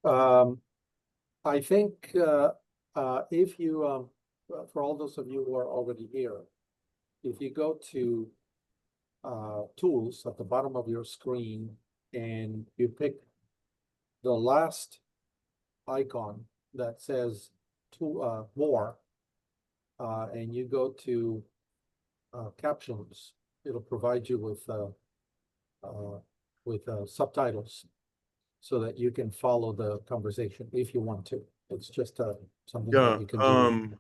I think if you, for all those of you who are already here, if you go to tools at the bottom of your screen and you pick the last icon that says more, and you go to captions, it'll provide you with subtitles so that you can follow the conversation if you want to. It's just something that you can do.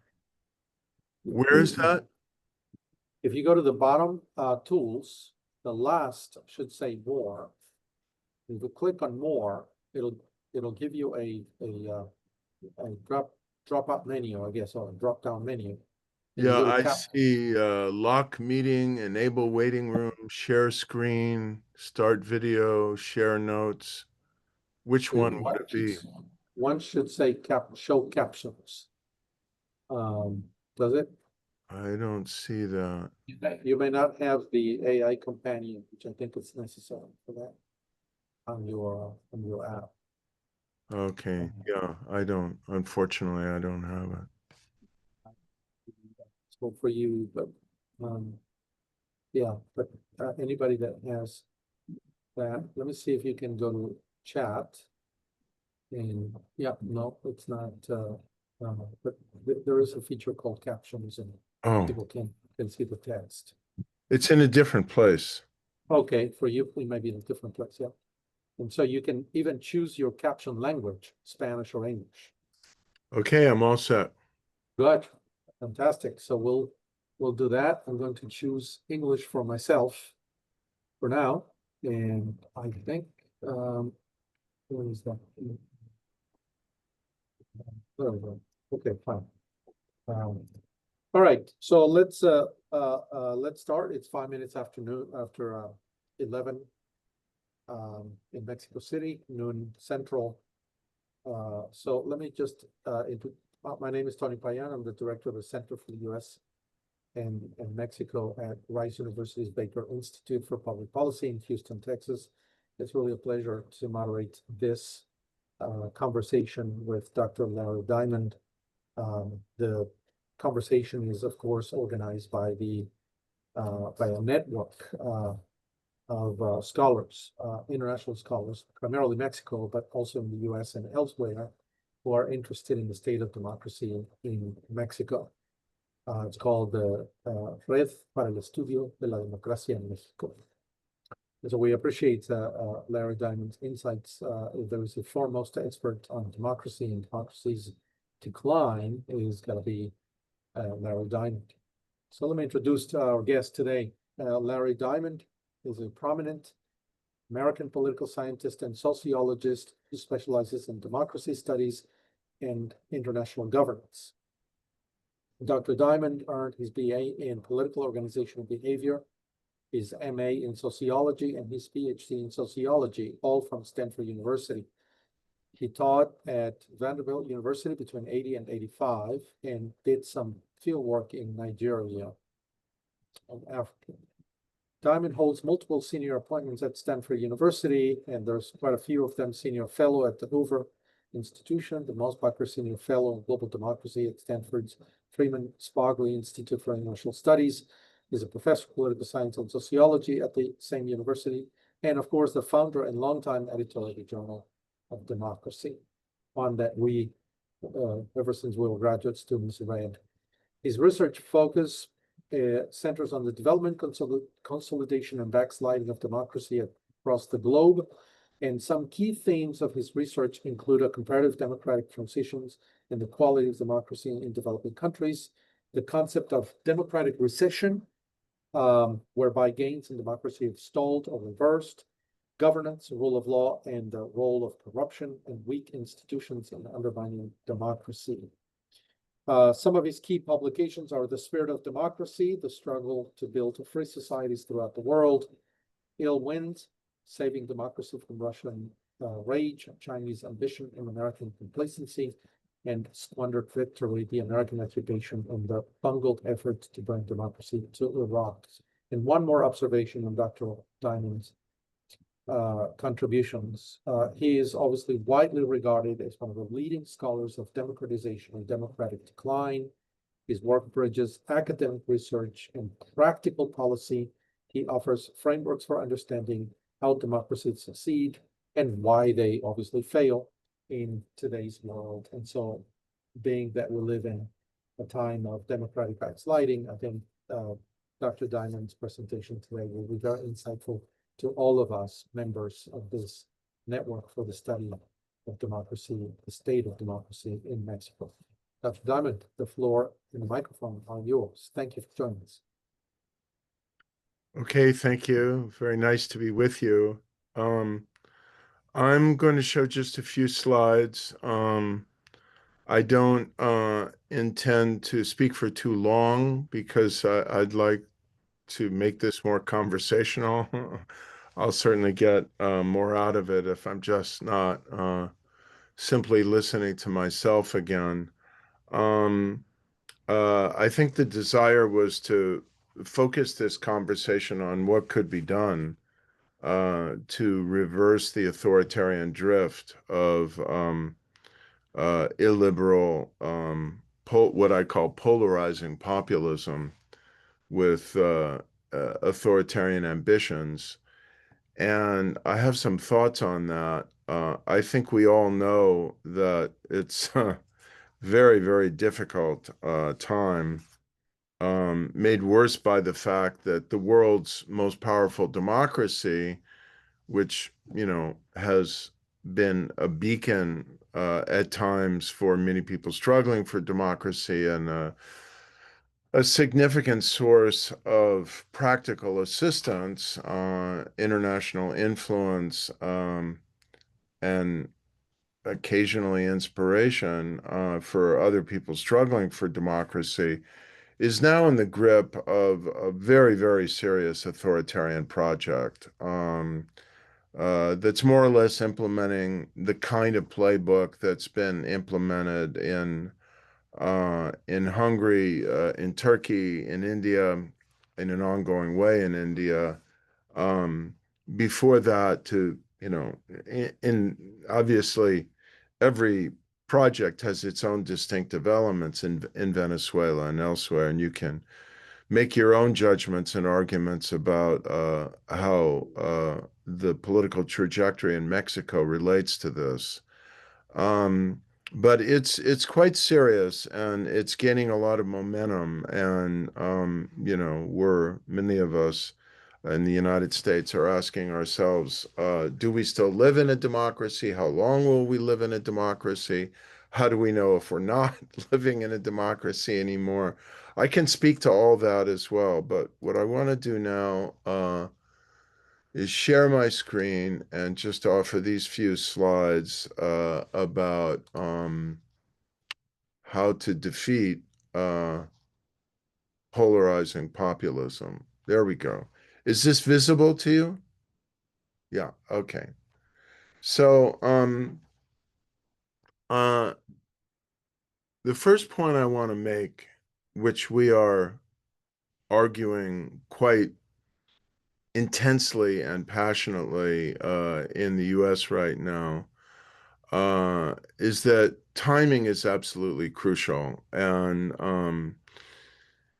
Where is that? If you go to the bottom tools, the last should say more. If you click on more, it'll give you a drop out menu, I guess, or a drop down menu. Yeah, I see lock meeting, enable waiting room, share screen, start video, share notes. Which one would it be? One should say show captions. Does it? I don't see that. You may not have the AI companion, which I think is necessary for that on your app. Okay, yeah, I don't. Unfortunately, I don't have it. So for you, but yeah, but anybody that has that, let me see if you can go to chat. And yeah, no, it's not. But there is a feature called captions, and people can see the text. It's in a different place. Okay, for you, it might be in a different place, yeah. And so you can even choose your caption language, Spanish or English. Okay, I'm all set. Good, fantastic. So we'll do that. I'm going to choose English for myself for now, and I think where is that? There we go. Okay, fine. All right, so let's start. It's 5 minutes after 11 in Mexico City, noon Central. So let me just my name is Tony Payan. I'm the director of the Center for the U.S. and Mexico at Rice University's Baker Institute for Public Policy in Houston, Texas. It's really a pleasure to moderate this conversation with Dr. Larry Diamond. The conversation is, of course, organized by a network of scholars, international scholars, primarily Mexico, but also in the U.S. and elsewhere, who are interested in the state of democracy in Mexico. It's called the Red para el Estudio de la Democracia en México. So we appreciate Larry Diamond's insights. If there is a foremost expert on democracy and democracy's decline, is going to be Larry Diamond. So let me introduce our guest today. Larry Diamond is a prominent American political scientist and sociologist who specializes in democracy studies and international governance. Dr. Diamond earned his BA in political organizational behavior, his MA in sociology, and his PhD in sociology, all from Stanford University. He taught at Vanderbilt University between 80 and 85 and did some field work in Nigeria and Africa. Diamond holds multiple senior appointments at Stanford University, and there's quite a few of them. Senior fellow at the Hoover Institution, the most popular senior fellow in global democracy at Stanford's Freeman Spogli Institute for International Studies. He's a professor of political science and sociology at the same university, and of course, the founder and longtime editor of the Journal of Democracy, one that we, ever since we were graduate students, read. His research focus centers on the development, consolidation, and backsliding of democracy across the globe. And some key themes of his research include a comparative democratic transitions and the quality of democracy in developing countries, the concept of democratic recession, whereby gains in democracy have stalled or reversed, governance, rule of law, and the role of corruption and weak institutions in undermining democracy. Some of his key publications are The Spirit of Democracy, The Struggle to Build Free Societies Throughout the World, Ill Wind, Saving Democracy from Russian Rage, Chinese Ambition, and American Complacency, and Squandered Victory, the American Occupation, and the Bungled Effort to Bring Democracy to Iraq. And one more observation on Dr. Diamond's contributions. He is obviously widely regarded as one of the leading scholars of democratization and democratic decline. His work bridges academic research and practical policy. He offers frameworks for understanding how democracies succeed and why they obviously fail in today's world. And so, being that we live in a time of democratic backsliding, I think Dr. Diamond's presentation today will be very insightful to all of us members of this network for the study of democracy, the state of democracy in Mexico. Dr. Diamond, the floor and the microphone are yours. Thank you for joining us. Okay, thank you. Very nice to be with you. I'm going to show just a few slides. I don't intend to speak for too long because I'd like to make this more conversational. I'll certainly get more out of it if I'm just not simply listening to myself again. I think the desire was to focus this conversation on what could be done to reverse the authoritarian drift of illiberal, what I call polarizing populism with authoritarian ambitions. And I have some thoughts on that. I think we all know that it's a very, very difficult time, made worse by the fact that the world's most powerful democracy, which, has been a beacon at times for many people struggling for democracy and a significant source of practical assistance, international influence, and occasionally inspiration for other people struggling for democracy, is now in the grip of a very, very serious authoritarian project that's more or less implementing the kind of playbook that's been implemented in Hungary, in Turkey, in India, in an ongoing way in India. Before that, in obviously every project has its own distinctive elements in Venezuela and elsewhere, and you can make your own judgments and arguments about how the political trajectory in Mexico relates to this. But it's quite serious, and it's gaining a lot of momentum. And many of us in the United States are asking ourselves, do we still live in a democracy? How long will we live in a democracy? How do we know if we're not living in a democracy anymore? I can speak to all that as well, but what I want to do now is share my screen and just offer these few slides about how to defeat polarizing populism. There we go. Is this visible to you? Yeah, okay. So the first point I want to make, which we are arguing quite intensely and passionately in the US right now, is that timing is absolutely crucial. And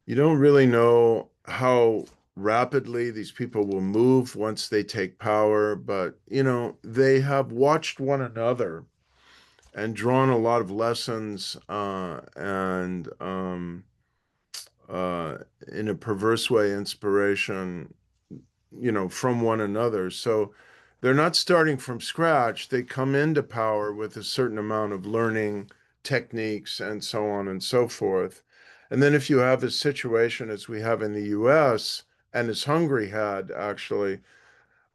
you don't really know how rapidly these people will move once they take power, but, they have watched one another and drawn a lot of lessons and in a perverse way, inspiration, from one another. So they're not starting from scratch. They come into power with a certain amount of learning techniques and so on and so forth. And then if you have a situation as we have in the US and as Hungary had actually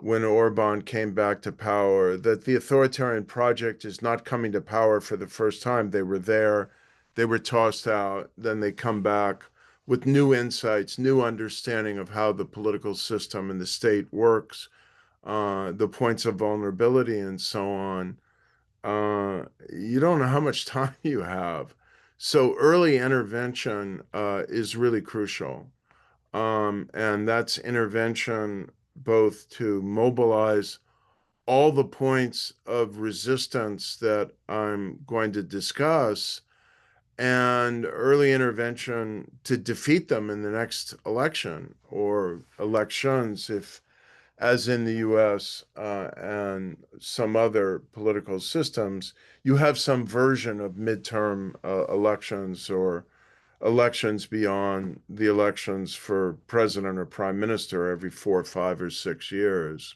when Orban came back to power, that the authoritarian project is not coming to power for the first time. They were there, they were tossed out, then they come back with new insights, new understanding of how the political system and the state works, the points of vulnerability and so on. You don't know how much time you have. So early intervention is really crucial. And that's intervention both to mobilize all the points of resistance that I'm going to discuss and early intervention to defeat them in the next election or elections, if, as in the US and some other political systems, you have some version of midterm elections or elections beyond the elections for president or prime minister every 4, 5, or 6 years.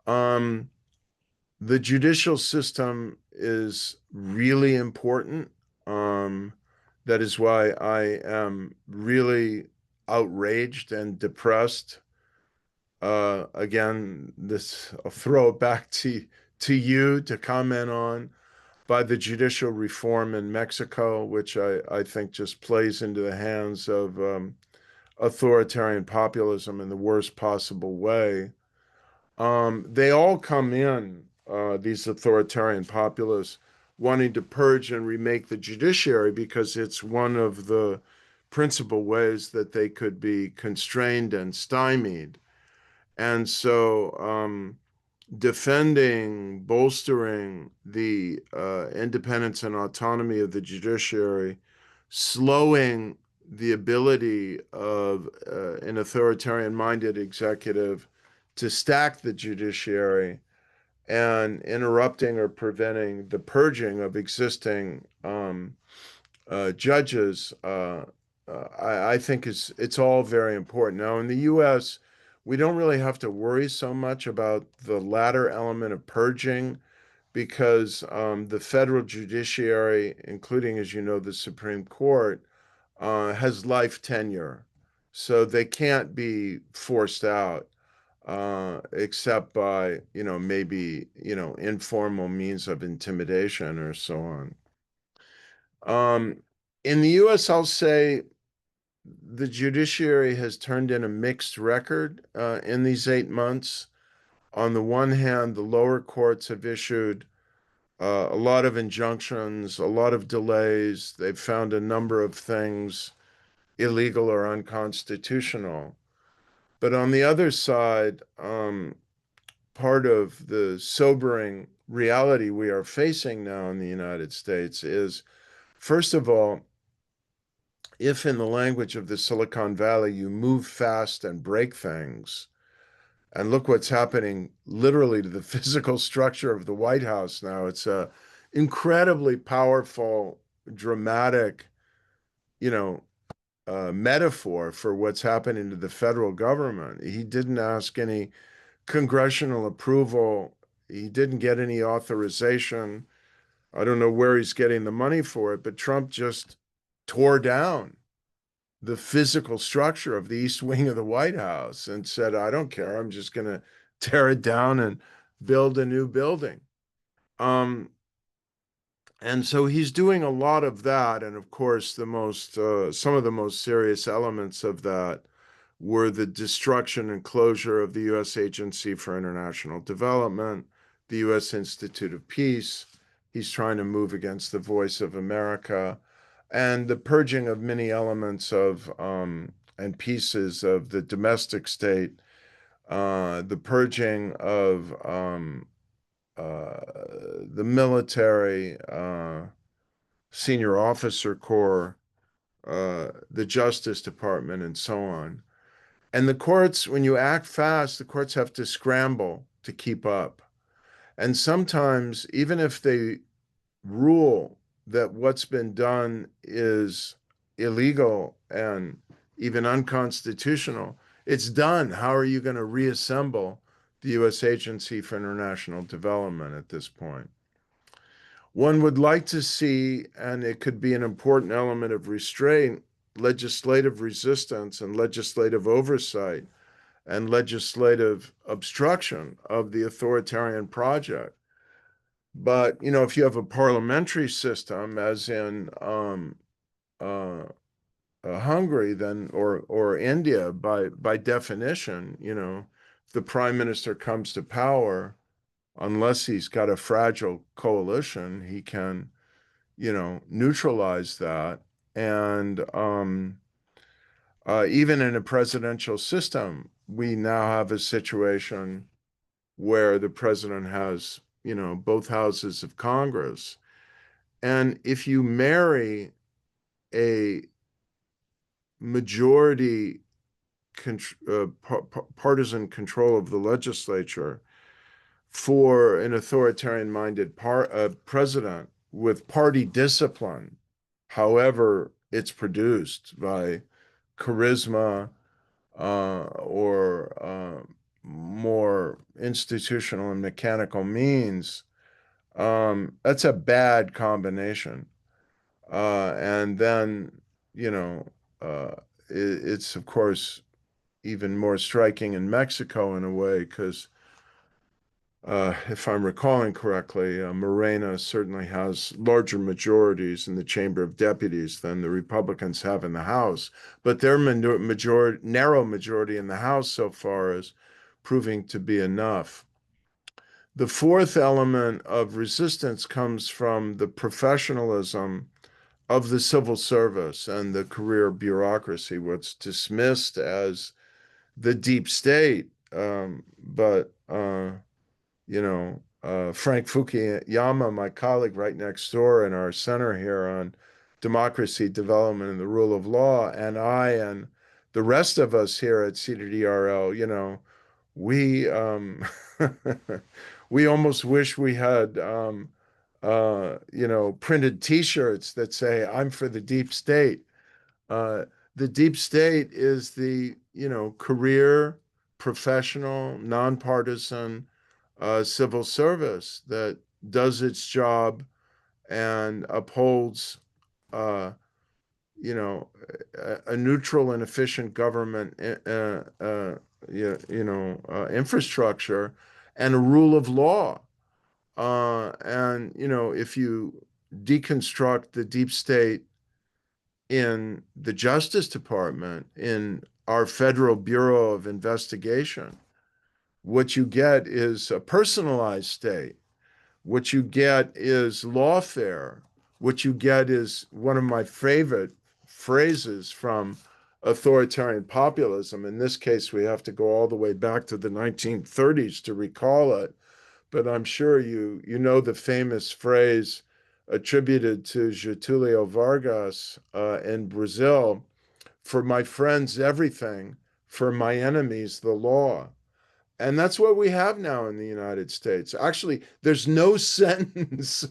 The judicial system is really important. That is why I am really outraged and depressed. Again, I'll throw it back to you to comment on, by the judicial reform in Mexico, which I think just plays into the hands of authoritarian populism in the worst possible way. They all come in, these authoritarian populists, wanting to purge and remake the judiciary because it's one of the principal ways that they could be constrained and stymied. And so defending, bolstering the independence and autonomy of the judiciary, slowing the ability of an authoritarian-minded executive to stack the judiciary, and interrupting or preventing the purging of existing judges, I think it's all very important. Now, in the U.S., we don't really have to worry so much about the latter element of purging because the federal judiciary, including, as you know, the Supreme Court, has life tenure. So they can't be forced out except by, maybe, informal means of intimidation or so on. In the US, I'll say the judiciary has turned in a mixed record in these 8 months. On the one hand, the lower courts have issued a lot of injunctions, a lot of delays. They've found a number of things illegal or unconstitutional. But on the other side, part of the sobering reality we are facing now in the United States is, first of all, if in the language of the Silicon Valley, you move fast and break things, and look what's happening literally to the physical structure of the White House now. It's a incredibly powerful, dramatic, metaphor for what's happening to the federal government. He didn't ask any congressional approval. He didn't get any authorization. I don't know where he's getting the money for it, but Trump just tore down the physical structure of the East Wing of the White House and said, I don't care, I'm just going to tear it down and build a new building. And so he's doing a lot of that. And of course, some of the most serious elements of that were the destruction and closure of the U.S. Agency for International Development, the U.S. Institute of Peace. He's trying to move against the Voice of America, and the purging of many elements of and pieces of the domestic state, the purging of the military, senior officer corps, the Justice Department, and so on. And the courts, when you act fast, the courts have to scramble to keep up. And sometimes, even if they rule that what's been done is illegal and even unconstitutional, it's done. How are you going to reassemble the U.S. Agency for International Development at this point? One would like to see, and it could be an important element of restraint, legislative resistance and legislative oversight and legislative obstruction of the authoritarian project. But, if you have a parliamentary system, as in Hungary, then or India, by definition, if the prime minister comes to power, unless he's got a fragile coalition, he can, neutralize that. And even in a presidential system, we now have a situation where the president has, both houses of Congress. And if you marry a majority partisan control of the legislature for an authoritarian-minded president with party discipline, however it's produced by charisma or more institutional and mechanical means, that's a bad combination. And then, you know, it's of course even more striking in Mexico in a way, because if I'm recalling correctly, Morena certainly has larger majorities in the Chamber of Deputies than the Republicans have in the House, but their narrow majority in the House so far is proving to be enough. The fourth element of resistance comes from the professionalism of the civil service and the career bureaucracy, what's dismissed as the deep state, but Frank Fukuyama, my colleague right next door in our center here on democracy, development, and the rule of law, and I and the rest of us here at CDRL, we we almost wish we had printed T-shirts that say "I'm for the deep state." Uh, the deep state is the career, professional, nonpartisan civil service that does its job and upholds, uh, a neutral and efficient government, infrastructure and a rule of law. And if you deconstruct the deep state in the Justice Department, in our Federal Bureau of Investigation, what you get is a personalized state. What you get is lawfare. What you get is one of my favorite phrases from authoritarian populism. In this case, we have to go all the way back to the 1930s to recall it. But I'm sure you know the famous phrase attributed to Getúlio Vargas in Brazil: "For my friends, everything; for my enemies, the law." And that's what we have now in the United States. Actually, there's no sentence,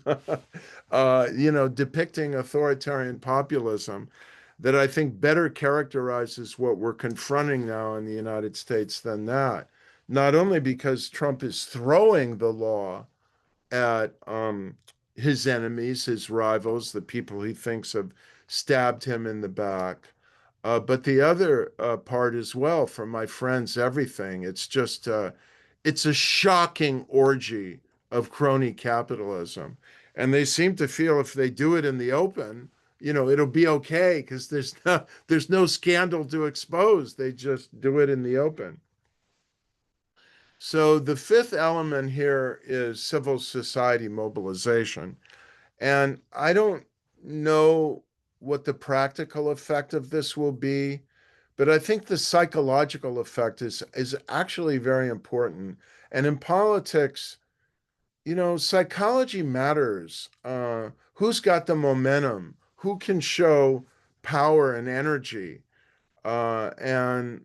depicting authoritarian populism that I think better characterizes what we're confronting now in the United States than that. Not only because Trump is throwing the law at his enemies, his rivals, the people he thinks have stabbed him in the back, but the other part as well, for my friends, everything. It's just, it's a shocking orgy of crony capitalism. And they seem to feel if they do it in the open, it'll be okay because there's no scandal to expose. They just do it in the open. So the fifth element here is civil society mobilization. And I don't know what the practical effect of this will be, but I think the psychological effect is actually very important. And in politics, psychology matters. Who's got the momentum? Who can show power and energy? And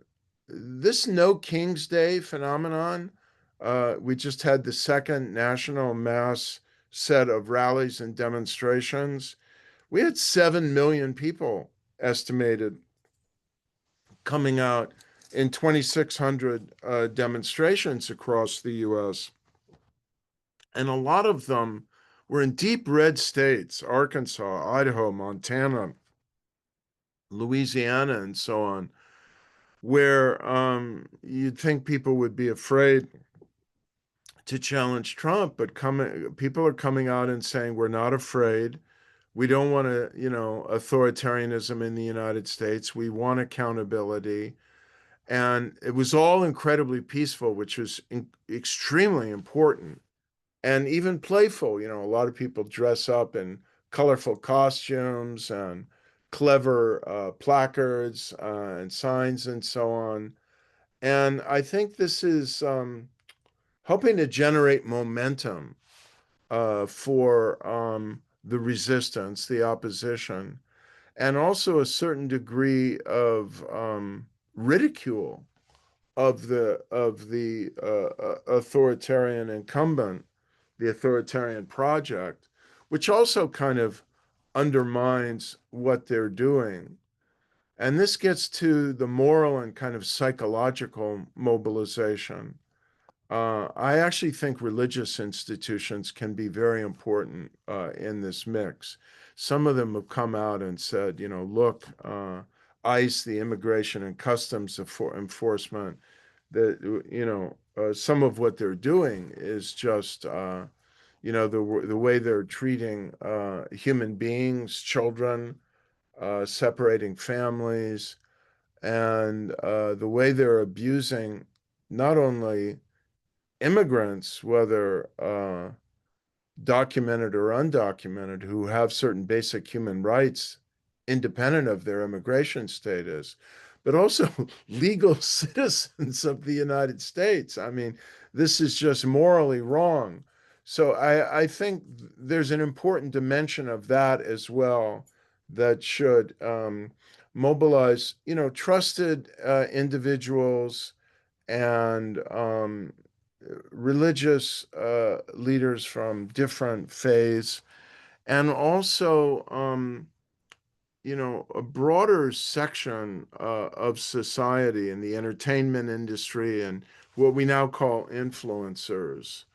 this No King's Day phenomenon, we just had the second national mass set of rallies and demonstrations. We had 7 million people estimated coming out in 2,600 demonstrations across the US. And a lot of them were in deep red states: Arkansas, Idaho, Montana, Louisiana, and so on, where you'd think people would be afraid to challenge Trump, but people are coming out and saying, we're not afraid. We don't want to, authoritarianism in the United States. We want accountability. And it was all incredibly peaceful, which was extremely important and even playful. A lot of people dress up in colorful costumes and clever placards and signs and so on. And I think this is helping to generate momentum for the resistance, the opposition, and also a certain degree of ridicule of the authoritarian incumbent, the authoritarian project, which also kind of undermines what they're doing. And this gets to the moral and kind of psychological mobilization. I actually think religious institutions can be very important in this mix. Some of them have come out and said, look, ICE, the Immigration and Customs Enforcement, that some of what they're doing is just the way they're treating human beings, children, separating families, and the way they're abusing not only immigrants, whether documented or undocumented, who have certain basic human rights independent of their immigration status, but also legal citizens of the United States. I mean, this is just morally wrong. So I think there's an important dimension of that as well that should mobilize, trusted individuals and religious leaders from different faiths, and also, a broader section of society in the entertainment industry and what we now call influencers.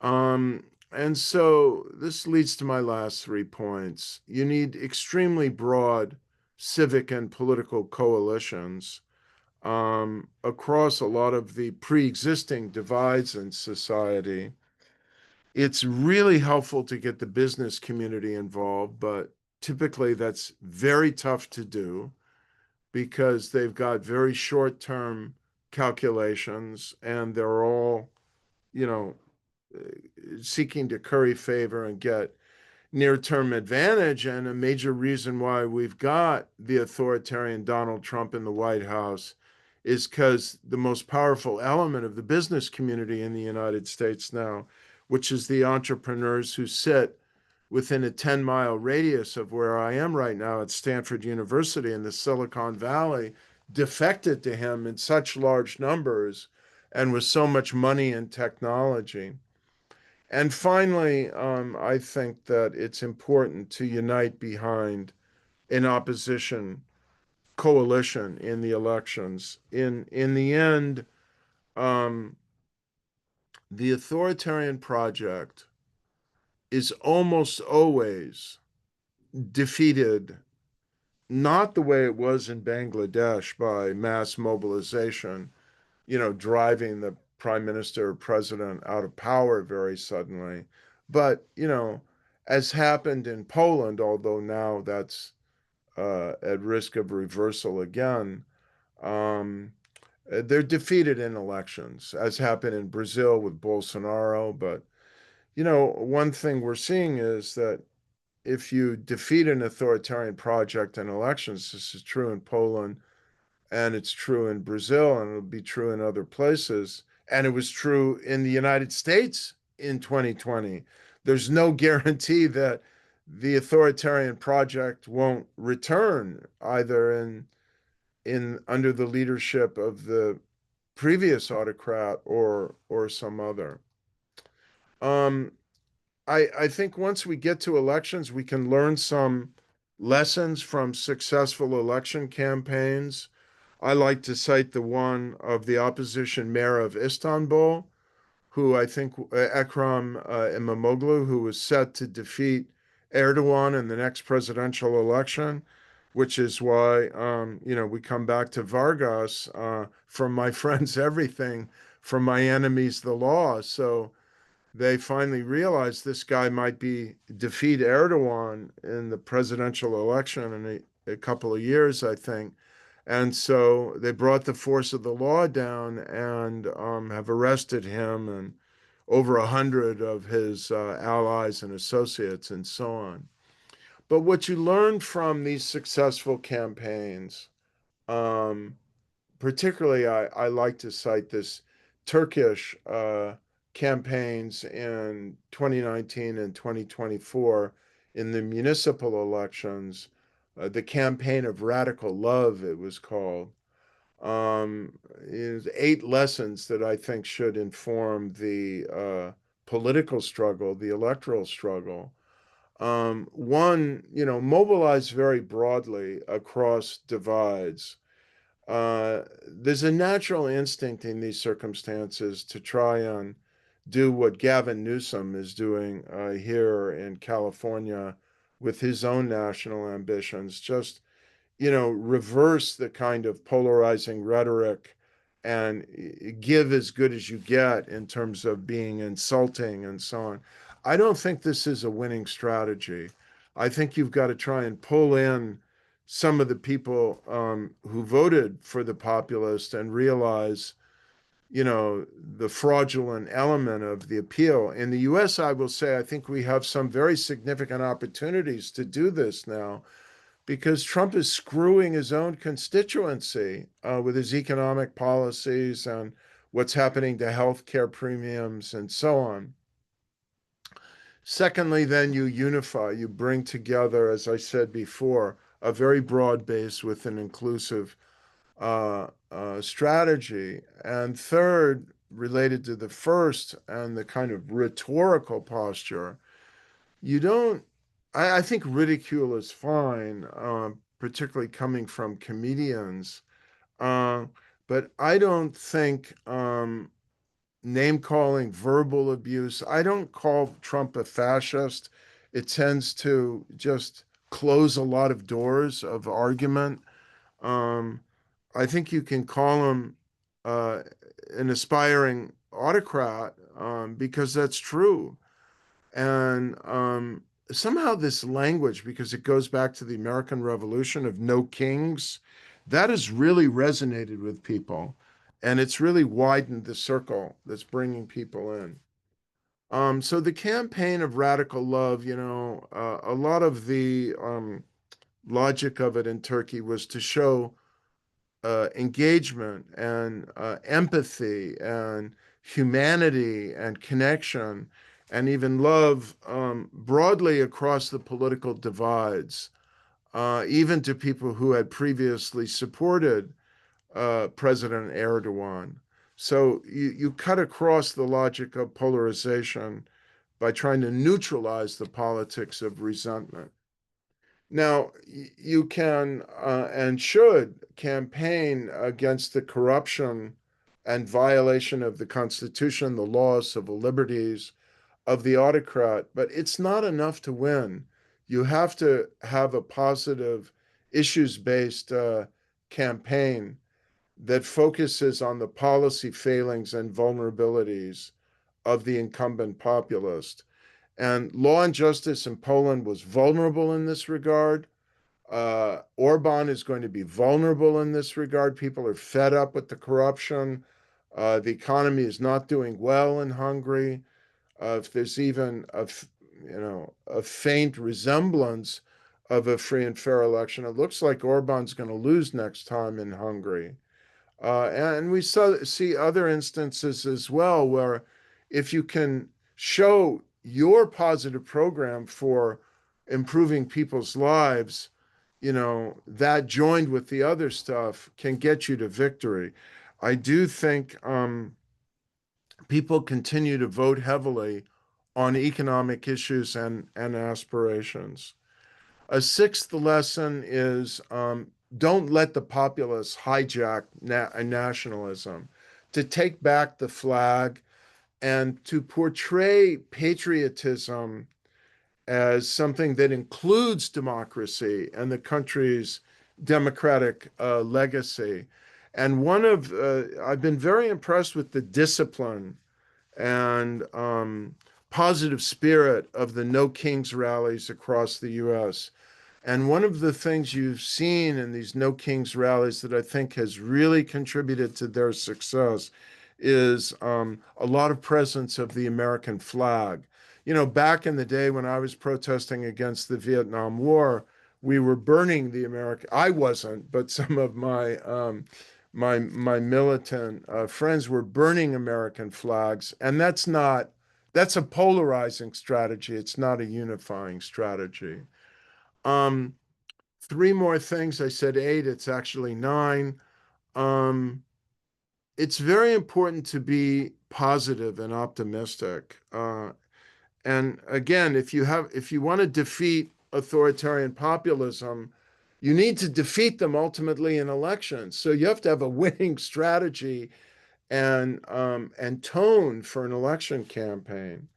Um, and so this leads to my last 3 points. You need extremely broad civic and political coalitions across a lot of the pre-existing divides in society. It's really helpful to get the business community involved, but typically that's very tough to do because they've got very short-term calculations and they're all, you know, seeking to curry favor and get near-term advantage. And a major reason why we've got the authoritarian Donald Trump in the White House is because the most powerful element of the business community in the United States now, which is the entrepreneurs who sit within a 10-mile radius of where I am right now at Stanford University in the Silicon Valley, defected to him in such large numbers and with so much money and technology. And finally, I think that it's important to unite behind an opposition coalition in the elections. In the end, um, the authoritarian project is almost always defeated, not the way it was in Bangladesh by mass mobilization, driving the prime minister or president out of power very suddenly. But, as happened in Poland, although now that's at risk of reversal again, um, they're defeated in elections, as happened in Brazil with Bolsonaro. But, one thing we're seeing is that if you defeat an authoritarian project in elections, this is true in Poland, and it's true in Brazil, and it'll be true in other places. And it was true in the United States in 2020. There's no guarantee that the authoritarian project won't return either in under the leadership of the previous autocrat or some other. Um, I think once we get to elections, we can learn some lessons from successful election campaigns. I like to cite the one of the opposition mayor of Istanbul, who I think Ekrem Imamoglu, who was set to defeat Erdogan in the next presidential election, which is why we come back to Vargas, from my friends everything, from my enemies the law. So they finally realized this guy might defeat Erdogan in the presidential election in a couple of years, I think. And so they brought the force of the law down and have arrested him and over 100 of his allies and associates and so on. But what you learn from these successful campaigns, particularly I like to cite this Turkish campaigns in 2019 and 2024 in the municipal elections, the campaign of radical love, it was called, is 8 lessons that I think should inform the political struggle, the electoral struggle. One, mobilize very broadly across divides. There's a natural instinct in these circumstances to try and do what Gavin Newsom is doing here in California with his own national ambitions, just, reverse the kind of polarizing rhetoric and give as good as you get in terms of being insulting and so on. I don't think this is a winning strategy. I think you've got to try and pull in some of the people who voted for the populist and realize, the fraudulent element of the appeal. In the US, I will say, I think we have some very significant opportunities to do this now because Trump is screwing his own constituency with his economic policies and what's happening to healthcare premiums and so on. Secondly, then you unify, you bring together, as I said before, a very broad base with an inclusive strategy. And third, related to the first and the kind of rhetorical posture, you don't, I think ridicule is fine, particularly coming from comedians. But I don't think name calling, verbal abuse, I don't call Trump a fascist. It tends to just close a lot of doors of argument. Um, I think you can call him uh, an aspiring autocrat because that's true. And somehow this language, because it goes back to the American Revolution of no kings, that has really resonated with people. And it's really widened the circle that's bringing people in. So the campaign of radical love, a lot of the logic of it in Turkey was to show engagement and empathy and humanity and connection and even love broadly across the political divides, even to people who had previously supported President Erdogan. So you cut across the logic of polarization by trying to neutralize the politics of resentment. Now, you can and should campaign against the corruption and violation of the Constitution, the laws, civil liberties of the autocrat, but it's not enough to win. You have to have a positive, issues-based campaign that focuses on the policy failings and vulnerabilities of the incumbent populist. And Law and Justice in Poland was vulnerable in this regard. Orban is going to be vulnerable in this regard. People are fed up with the corruption. The economy is not doing well in Hungary. If there's even a faint resemblance of a free and fair election, it looks like Orban's going to lose next time in Hungary. And we see other instances as well where if you can show your positive program for improving people's lives, that joined with the other stuff can get you to victory. I do think people continue to vote heavily on economic issues and aspirations. A sixth lesson is don't let the populace hijack nationalism, to take back the flag and to portray patriotism as something that includes democracy and the country's democratic legacy. And I've been very impressed with the discipline and positive spirit of the No Kings rallies across the US. And one of the things you've seen in these No Kings rallies that I think has really contributed to their success is a lot of presence of the American flag. Back in the day when I was protesting against the Vietnam War, we were burning the American, I wasn't, but some of my my militant friends were burning American flags, and that's a polarizing strategy. It's not a unifying strategy. Um, Three more things. I said 8, it's actually 9. It's very important to be positive and optimistic. And again, if you want to defeat authoritarian populism, you need to defeat them ultimately in elections. So you have to have a winning strategy and tone for an election campaign.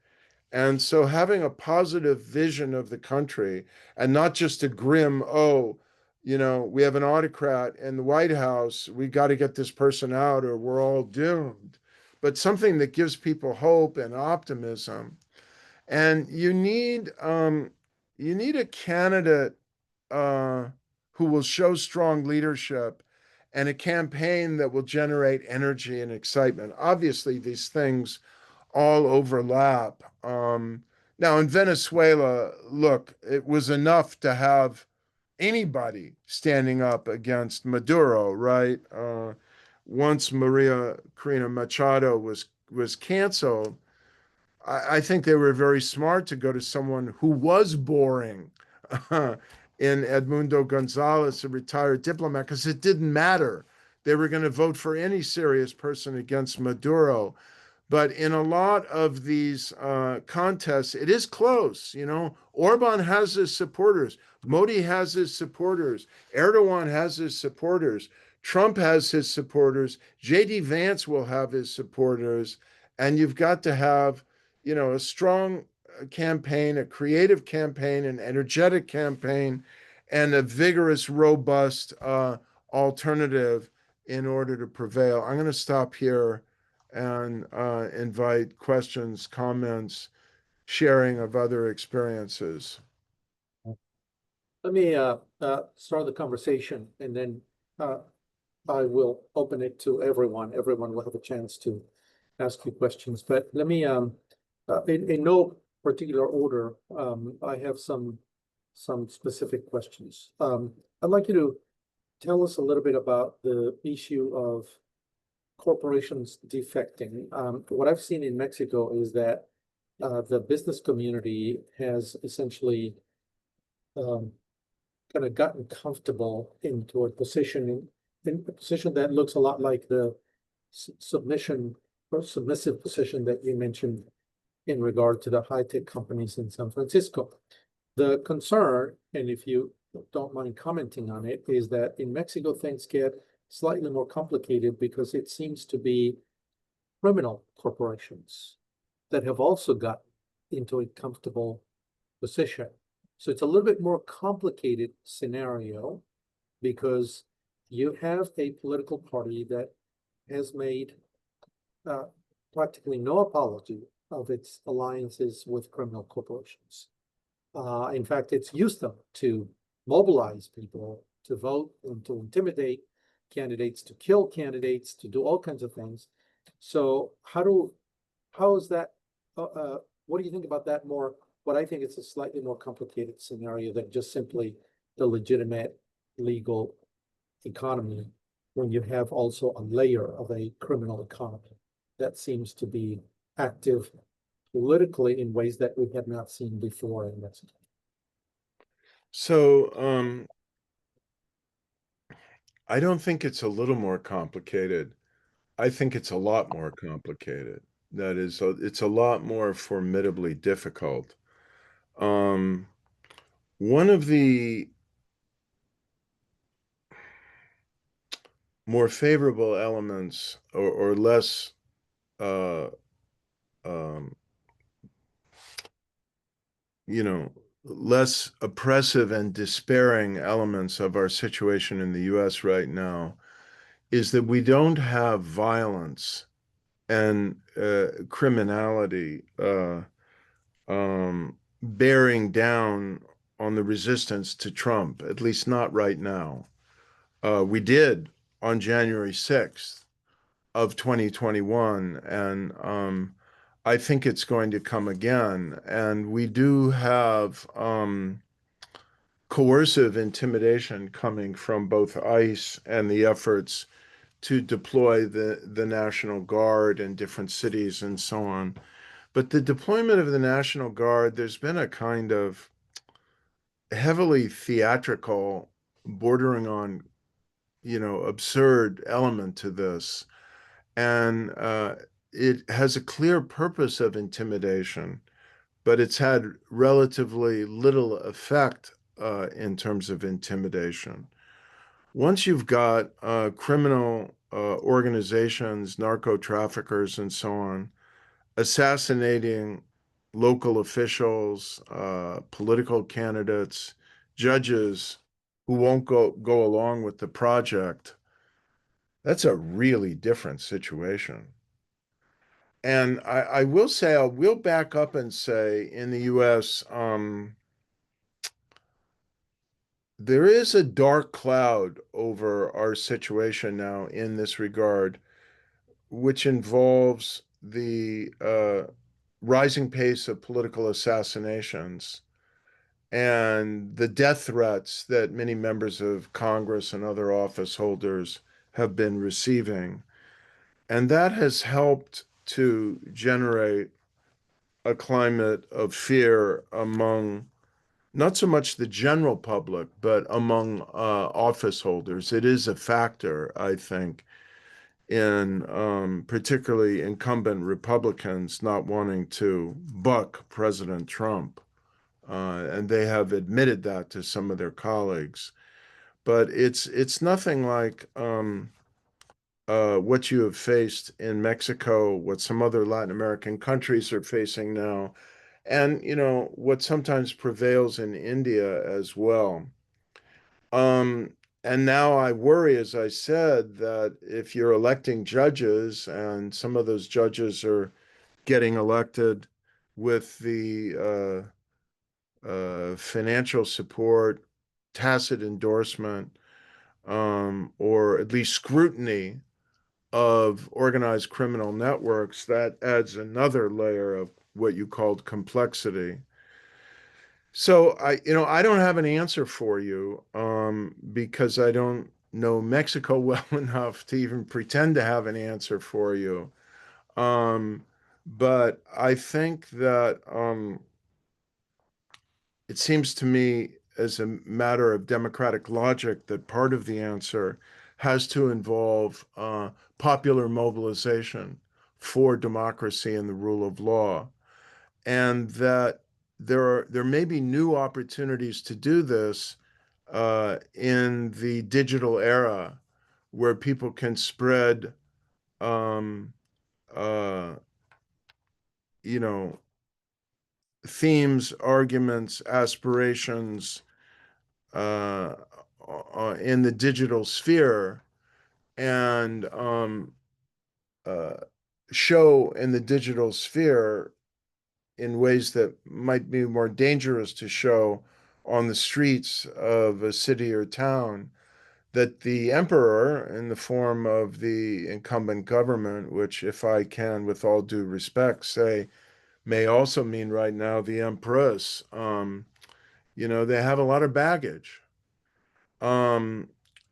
And so having a positive vision of the country and not just a grim, oh, we have an autocrat in the White House, we got to get this person out or we're all doomed, but something that gives people hope and optimism. And you need a candidate uh, who will show strong leadership and a campaign that will generate energy and excitement. Obviously, these things all overlap. Now, in Venezuela, look, it was enough to have anybody standing up against Maduro, right? Once Maria Corina Machado was canceled, I think they were very smart to go to someone who was boring in Edmundo Gonzalez, a retired diplomat, because it didn't matter. They were going to vote for any serious person against Maduro. But in a lot of these contests, it is close. Orban has his supporters, Modi has his supporters, Erdogan has his supporters, Trump has his supporters, J.D. Vance will have his supporters, and you've got to have, a strong campaign, a creative campaign, an energetic campaign, and a vigorous, robust alternative in order to prevail. I'm going to stop here and invite questions, comments, sharing of other experiences. Let me start the conversation, and then I will open it to everyone. Everyone will have a chance to ask you questions. But let me, in no particular order, I have some specific questions. I'd like you to tell us a little bit about the issue of corporations defecting. What I've seen in Mexico is that the business community has essentially kind of gotten comfortable into a position in a position that looks a lot like the submission or submissive position that you mentioned in regard to the high-tech companies in San Francisco. The concern, and if you don't mind commenting on it, is that in Mexico things get slightly more complicated because it seems to be criminal corporations that have also got into a comfortable position. So it's a little bit more complicated scenario because you have a political party that has made practically no apology of its alliances with criminal corporations. In fact, it's used them to mobilize people to vote and to intimidate candidates, to kill candidates, to do all kinds of things. So how is that? What do you think about that more? What I think is a slightly more complicated scenario than just simply the legitimate legal economy, when you have also a layer of a criminal economy that seems to be active politically in ways that we have not seen before in Mexico. So I don't think it's a little more complicated. I think it's a lot more complicated. That is, it's a lot more formidably difficult. Um, One of the more favorable elements or less uh, um, less oppressive and despairing elements of our situation in the US right now is that we don't have violence and criminality bearing down on the resistance to Trump, at least not right now. We did on January 6th of 2021, and I think it's going to come again. And we do have coercive intimidation coming from both ICE and the efforts to deploy the National Guard in different cities and so on. But the deployment of the National Guard, there's been a kind of heavily theatrical, bordering on, absurd element to this. And it has a clear purpose of intimidation, but it's had relatively little effect in terms of intimidation. Once you've got criminal organizations, narco traffickers, and so on, assassinating local officials, political candidates, judges who won't go along with the project, that's a really different situation. And I will say, I will back up and say in the US, there is a dark cloud over our situation now in this regard, which involves the rising pace of political assassinations and the death threats that many members of Congress and other office holders have been receiving. And that has helped to generate a climate of fear among not so much the general public, but among office holders. It is a factor, I think, in particularly incumbent Republicans not wanting to buck President Trump. And they have admitted that to some of their colleagues. But it's nothing like what you have faced in Mexico, what some other Latin American countries are facing now, and what sometimes prevails in India as well. And now I worry, as I said, that if you're electing judges and some of those judges are getting elected with the financial support, tacit endorsement, or at least scrutiny of organized criminal networks, that adds another layer of what you called complexity. So I don't have an answer for you because I don't know Mexico well enough to even pretend to have an answer for you. But I think that it seems to me, as a matter of democratic logic, that part of the answer has to involve popular mobilization for democracy and the rule of law, and that there may be new opportunities to do this in the digital era, where people can spread, um, uh, you know, themes, arguments, aspirations uh, in the digital sphere, and uh, show in the digital sphere in ways that might be more dangerous to show on the streets of a city or town, that the emperor, in the form of the incumbent government, which, if I can, with all due respect, say may also mean right now the empress, they have a lot of baggage. Um,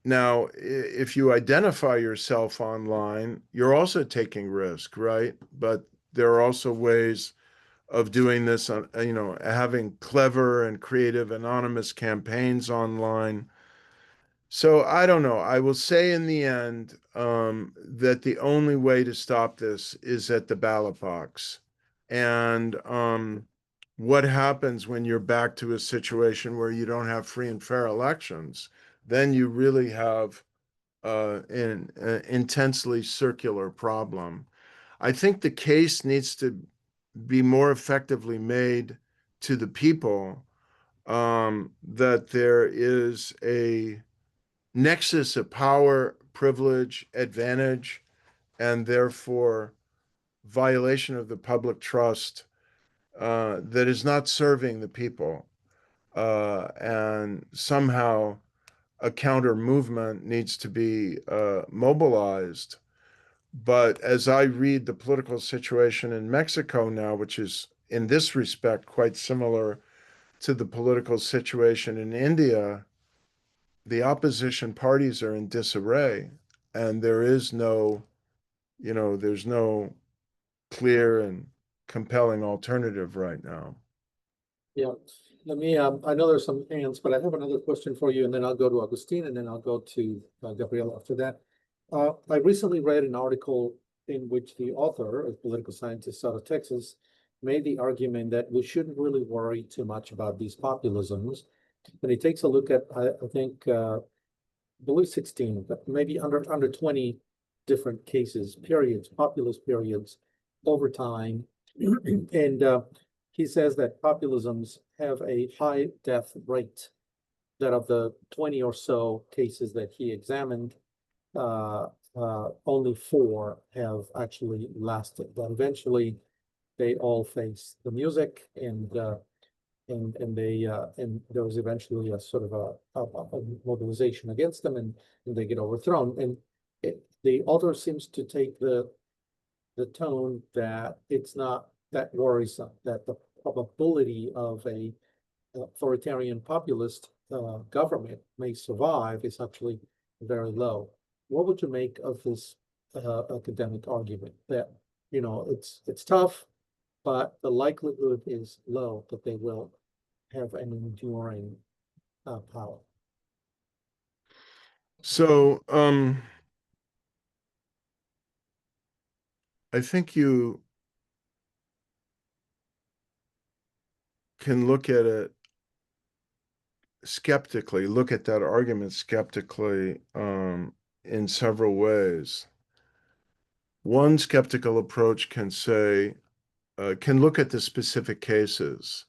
Now, if you identify yourself online, you're also taking risk, right? But there are also ways of doing this, having clever and creative anonymous campaigns online. So I don't know. I will say in the end that the only way to stop this is at the ballot box. And what happens when you're back to a situation where you don't have free and fair elections? Then you really have an intensely circular problem. I think the case needs to be more effectively made to the people that there is a nexus of power, privilege, advantage, and therefore violation of the public trust that is not serving the people. And somehow a counter movement needs to be mobilized. But as I read the political situation in Mexico now, which is in this respect quite similar to the political situation in India, the opposition parties are in disarray. and there is no, there's no clear and compelling alternative right now. Yeah, let me, I know there's some hands, but I have another question for you, and then I'll go to Agustin, and then I'll go to Gabriel after that. I recently read an article in which the author, a political scientist out of Texas, made the argument that we shouldn't really worry too much about these populisms. And he takes a look at, I think, I believe 16, but maybe under 20 different cases, periods, populist periods over time. And he says that populisms have a high death rate, that of the 20 or so cases that he examined, only 4 have actually lasted. That eventually they all face the music, and there was eventually a sort of a mobilization against them, and they get overthrown. And the author seems to take the tone that it's not that worrisome, that the probability of a authoritarian populist government may survive is actually very low. What would you make of this academic argument that, it's tough, but the likelihood is low that they will have an enduring power? So I think you can look at it skeptically, look at that argument skeptically in several ways. One skeptical approach can say, can look at the specific cases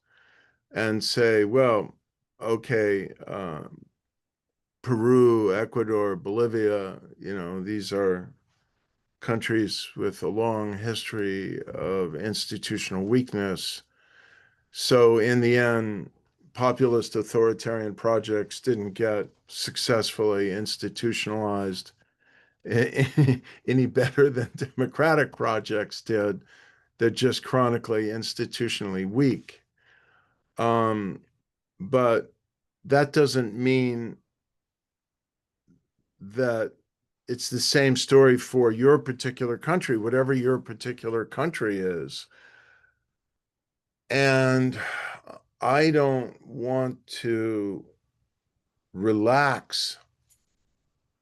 and say, well, okay, Peru, Ecuador, Bolivia, these are countries with a long history of institutional weakness. So in the end, populist authoritarian projects didn't get successfully institutionalized any better than democratic projects did. They're just chronically institutionally weak. But that doesn't mean that it's the same story for your particular country, whatever your particular country is. And I don't want to relax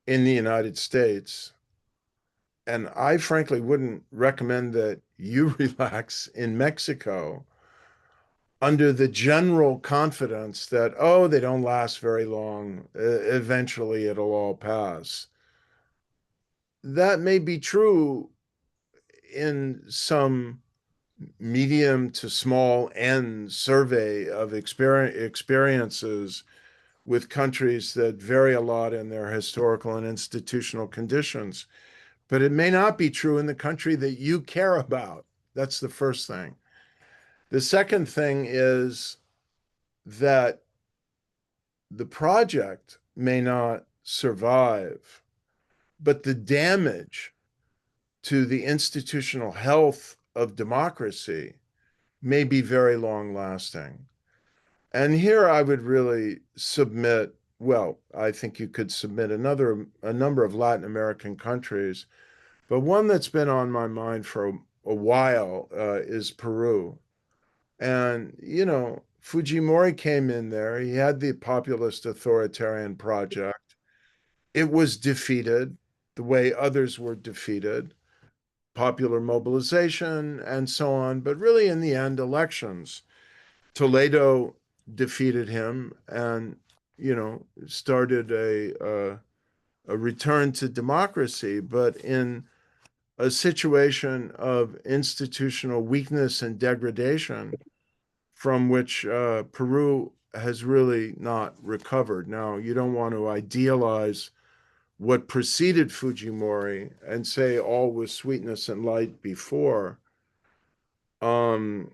in the United States. And I frankly wouldn't recommend that you relax in Mexico under the general confidence that, oh, they don't last very long. Eventually it'll all pass. That may be true in some medium to small n survey of experiences with countries that vary a lot in their historical and institutional conditions. But it may not be true in the country that you care about. That's the first thing. The second thing is that the project may not survive, but the damage to the institutional health of democracy may be very long lasting. And here I would really submit, well, I think you could submit a number of Latin American countries, but one that's been on my mind for a while is Peru. And, Fujimori came in there. He had the populist authoritarian project. It was defeated the way others were defeated, popular mobilization and so on. But really, in the end, elections. Toledo defeated him and, started a return to democracy. But in a situation of institutional weakness and degradation from which Peru has really not recovered. Now, you don't want to idealize what preceded Fujimori and say all was sweetness and light before. Otherwise,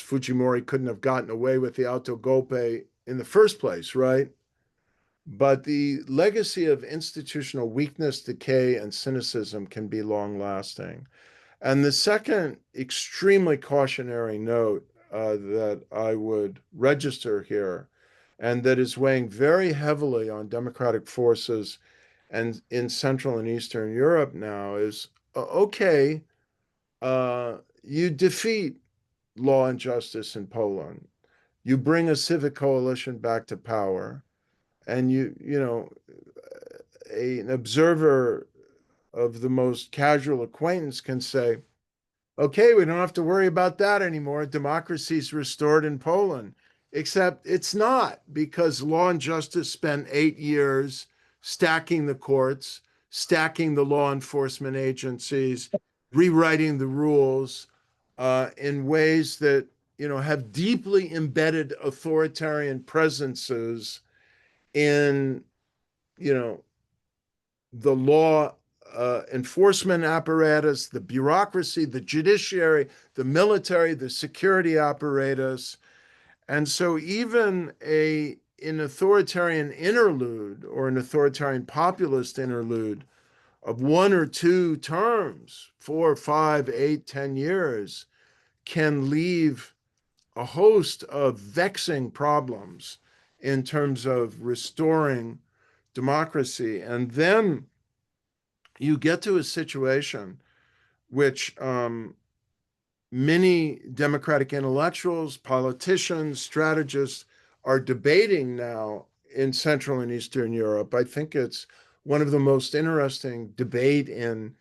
Fujimori couldn't have gotten away with the autogolpe in the first place, right? But the legacy of institutional weakness, decay, and cynicism can be long lasting. And the second extremely cautionary note that I would register here, and that is weighing very heavily on democratic forces and in Central and Eastern Europe now is okay, you defeat law and justice in Poland. You bring a civic coalition back to power, and an observer of the most casual acquaintance can say, okay, we don't have to worry about that anymore. Democracy's restored in Poland. Except it's not, because Law and Justice spent 8 years stacking the courts, stacking the law enforcement agencies, rewriting the rules in ways that have deeply embedded authoritarian presences in you know the law enforcement apparatus, the bureaucracy, the judiciary, the military, the security apparatus. And so even an authoritarian interlude or an authoritarian populist interlude of 1 or 2 terms, 4, 5, 8, 10 years, can leave a host of vexing problems in terms of restoring democracy. And then you get to a situation which many democratic intellectuals, politicians, strategists are debating now in Central and Eastern Europe. I think it's one of the most interesting debate in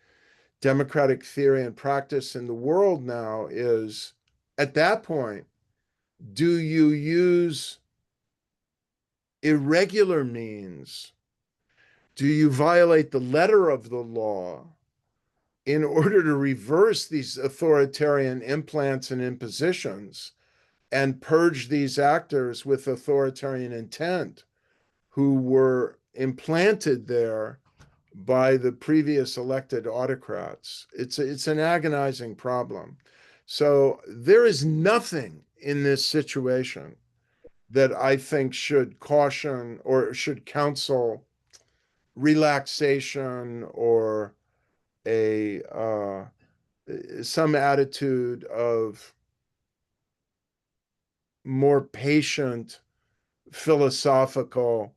democratic theory and practice in the world now is, at that point, do you use irregular means? Do you violate the letter of the law in order to reverse these authoritarian implants and impositions and purge these actors with authoritarian intent who were implanted there by the previous elected autocrats? It's an agonizing problem. So there is nothing in this situation that I think should caution or should counsel relaxation or a some attitude of more patient, philosophical,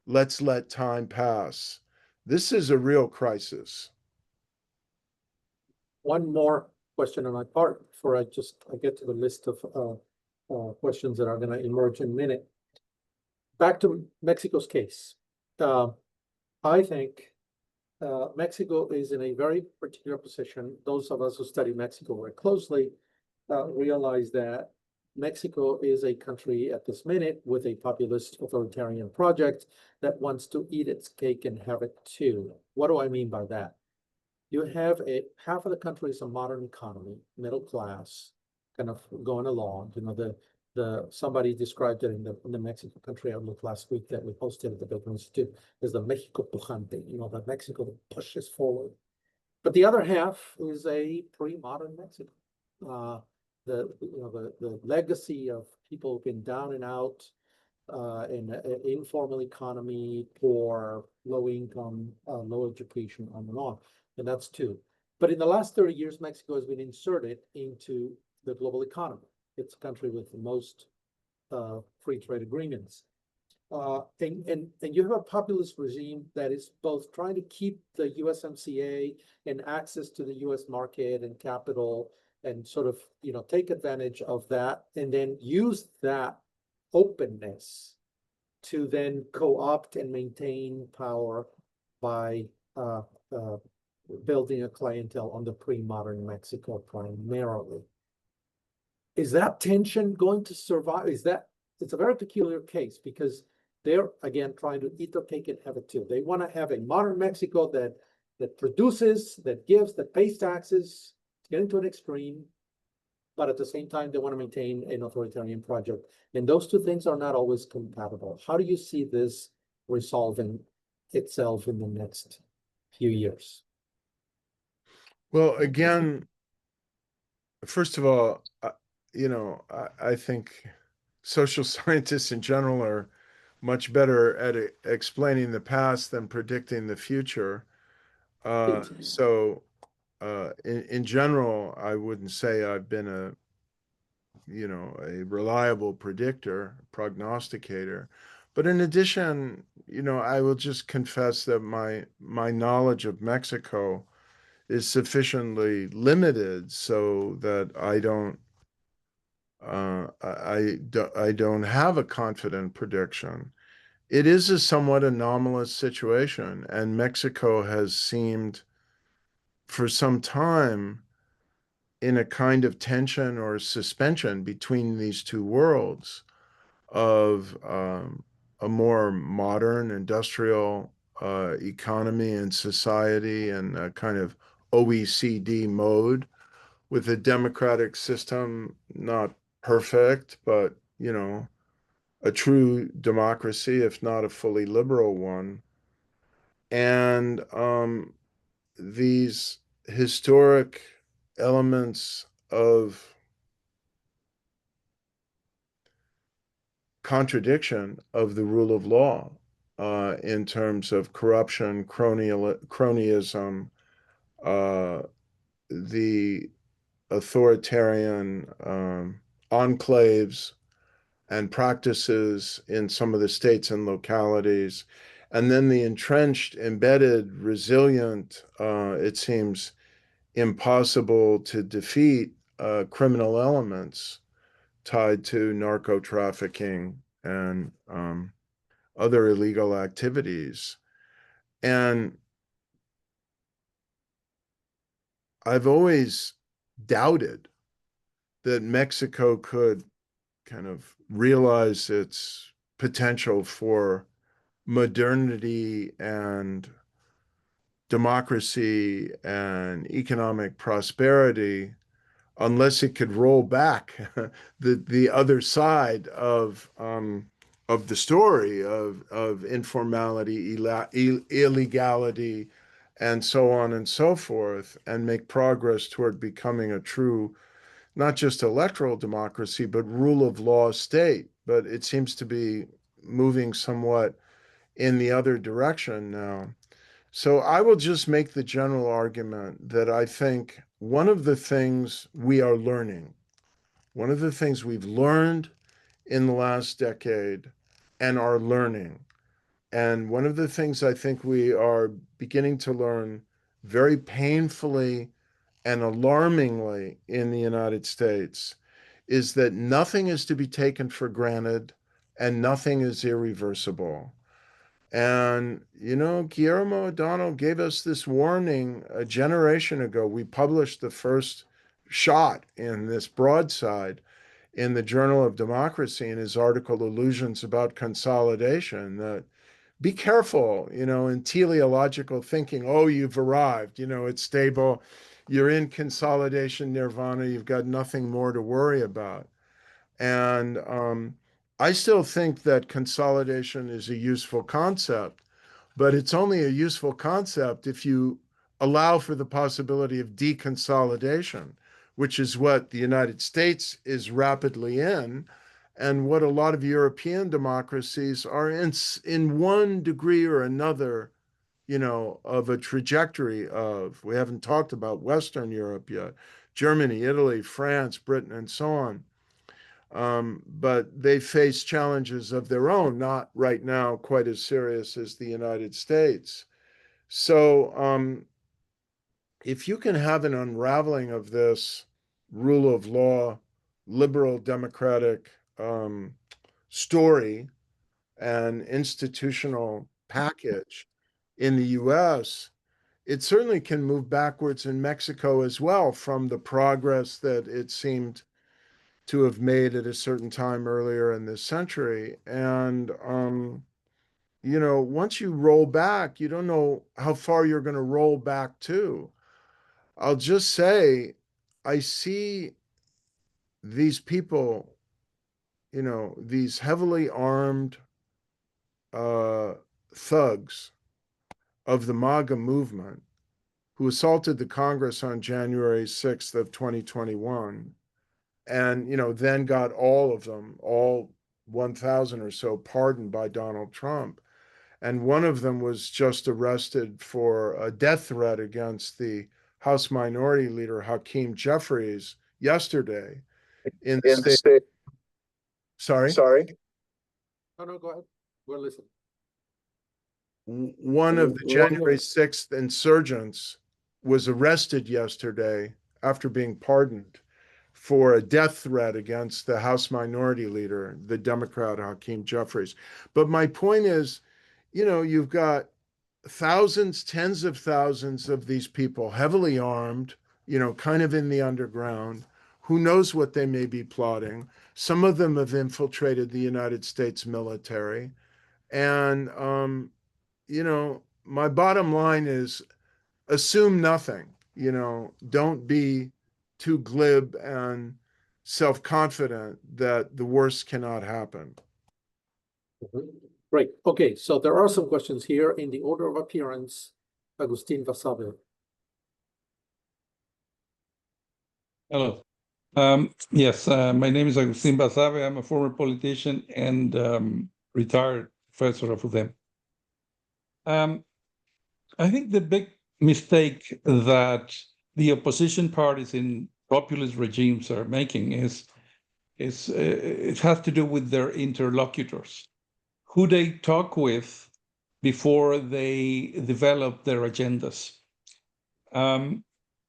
let's let time pass. This is a real crisis. One more question on my part before I get to the list of questions that are going to emerge in a minute. Back to Mexico's case. I think Mexico is in a very particular position. Those of us who study Mexico very closely realize that Mexico is a country at this minute with a populist authoritarian project that wants to eat its cake and have it too. What do I mean by that? You have half of the country is a modern economy, middle class, kind of going along. Somebody described it in the Mexico Country Outlook last week that we hosted at the Baker Institute as the Mexico pujante, that Mexico that pushes forward. But the other half is a pre-modern Mexico. The legacy of people who've been down and out in an informal economy, poor, low income, low education, on and on. And that's two. But in the last 30 years, Mexico has been inserted into the global economy. It's a country with the most free trade agreements. And you have a populist regime that is both trying to keep the USMCA and access to the US market and capital and sort of, take advantage of that and then use that openness to then co-opt and maintain power by building a clientele on the pre-modern Mexico primarily. Is that tension going to survive? It's a very peculiar case because they're, again, trying to eat their cake and have it too. They want to have a modern Mexico that produces, that gives, that pays taxes, getting to an extreme, but at the same time, they want to maintain an authoritarian project. And those two things are not always compatible. How do you see this resolving itself in the next few years? Well, again, first of all, I think social scientists in general are much better at explaining the past than predicting the future. So in general, I wouldn't say I've been a reliable predictor, prognosticator. But in addition, I will just confess that my knowledge of Mexico is sufficiently limited so that I don't have a confident prediction. It is a somewhat anomalous situation, and Mexico has seemed for some time in a kind of tension or suspension between these two worlds of a more modern industrial economy and society and a kind of OECD mode with a democratic system, not perfect, but, a true democracy, if not a fully liberal one. And these historic elements of contradiction of the rule of law in terms of corruption, cronyism, the authoritarian enclaves and practices in some of the states and localities, and then the entrenched, embedded, resilient, it seems impossible to defeat criminal elements tied to narco trafficking and other illegal activities. And I've always doubted that Mexico could kind of realize its potential for modernity and democracy and economic prosperity unless it could roll back the other side of the story of informality, illegality, and so on and so forth, and make progress toward becoming a true, not just electoral democracy, but rule of law state. But it seems to be moving somewhat in the other direction now. So I will just make the general argument that I think one of the things we are learning, one of the things we've learned in the last decade and are learning, and one of the things I think we are beginning to learn very painfully and alarmingly in the United States is that nothing is to be taken for granted and nothing is irreversible. And, Guillermo O'Donnell gave us this warning a generation ago. We published the first shot in this broadside in the Journal of Democracy in his article, Illusions about Consolidation, that be careful, in teleological thinking. Oh, you've arrived, it's stable. You're in consolidation nirvana. You've got nothing more to worry about. And I still think that consolidation is a useful concept, but it's only a useful concept if you allow for the possibility of deconsolidation, which is what the United States is rapidly in, and what a lot of European democracies are in one degree or another, of a trajectory of. We haven't talked about Western Europe yet, Germany, Italy, France, Britain, and so on. But they face challenges of their own, not right now quite as serious as the United States. So if you can have an unraveling of this rule of law, liberal democratic story and institutional package in the US, it certainly can move backwards in Mexico as well from the progress that it seemed to have made at a certain time earlier in this century. And, once you roll back, you don't know how far you're going to roll back to. I'll just say, I see these people, these heavily armed thugs of the MAGA movement who assaulted the Congress on January 6th of 2021 and then got all of them, all 1,000 or so, pardoned by Donald Trump. And one of them was just arrested for a death threat against the House Minority Leader Hakeem Jeffries yesterday in the in the state. state. Sorry. Sorry. No, go ahead. We're listening. One of the January 6th insurgents was arrested yesterday after being pardoned for a death threat against the House Minority Leader, the Democrat Hakeem Jeffries. But my point is, you know, you've got thousands, tens of thousands of these people heavily armed, you know, kind of in the underground. Who knows what they may be plotting? Some of them have infiltrated the United States military. And, you know, my bottom line is assume nothing, you know, don't be too glib and self-confident that the worst cannot happen. Great. Okay, so there are some questions here in the order of appearance. Agustin Vasabe. Hello. Yes, my name is Agustin Basabe. I'm a former politician and retired professor of UDEM. I think the big mistake that the opposition parties in populist regimes are making is it has to do with their interlocutors, who they talk with before they develop their agendas.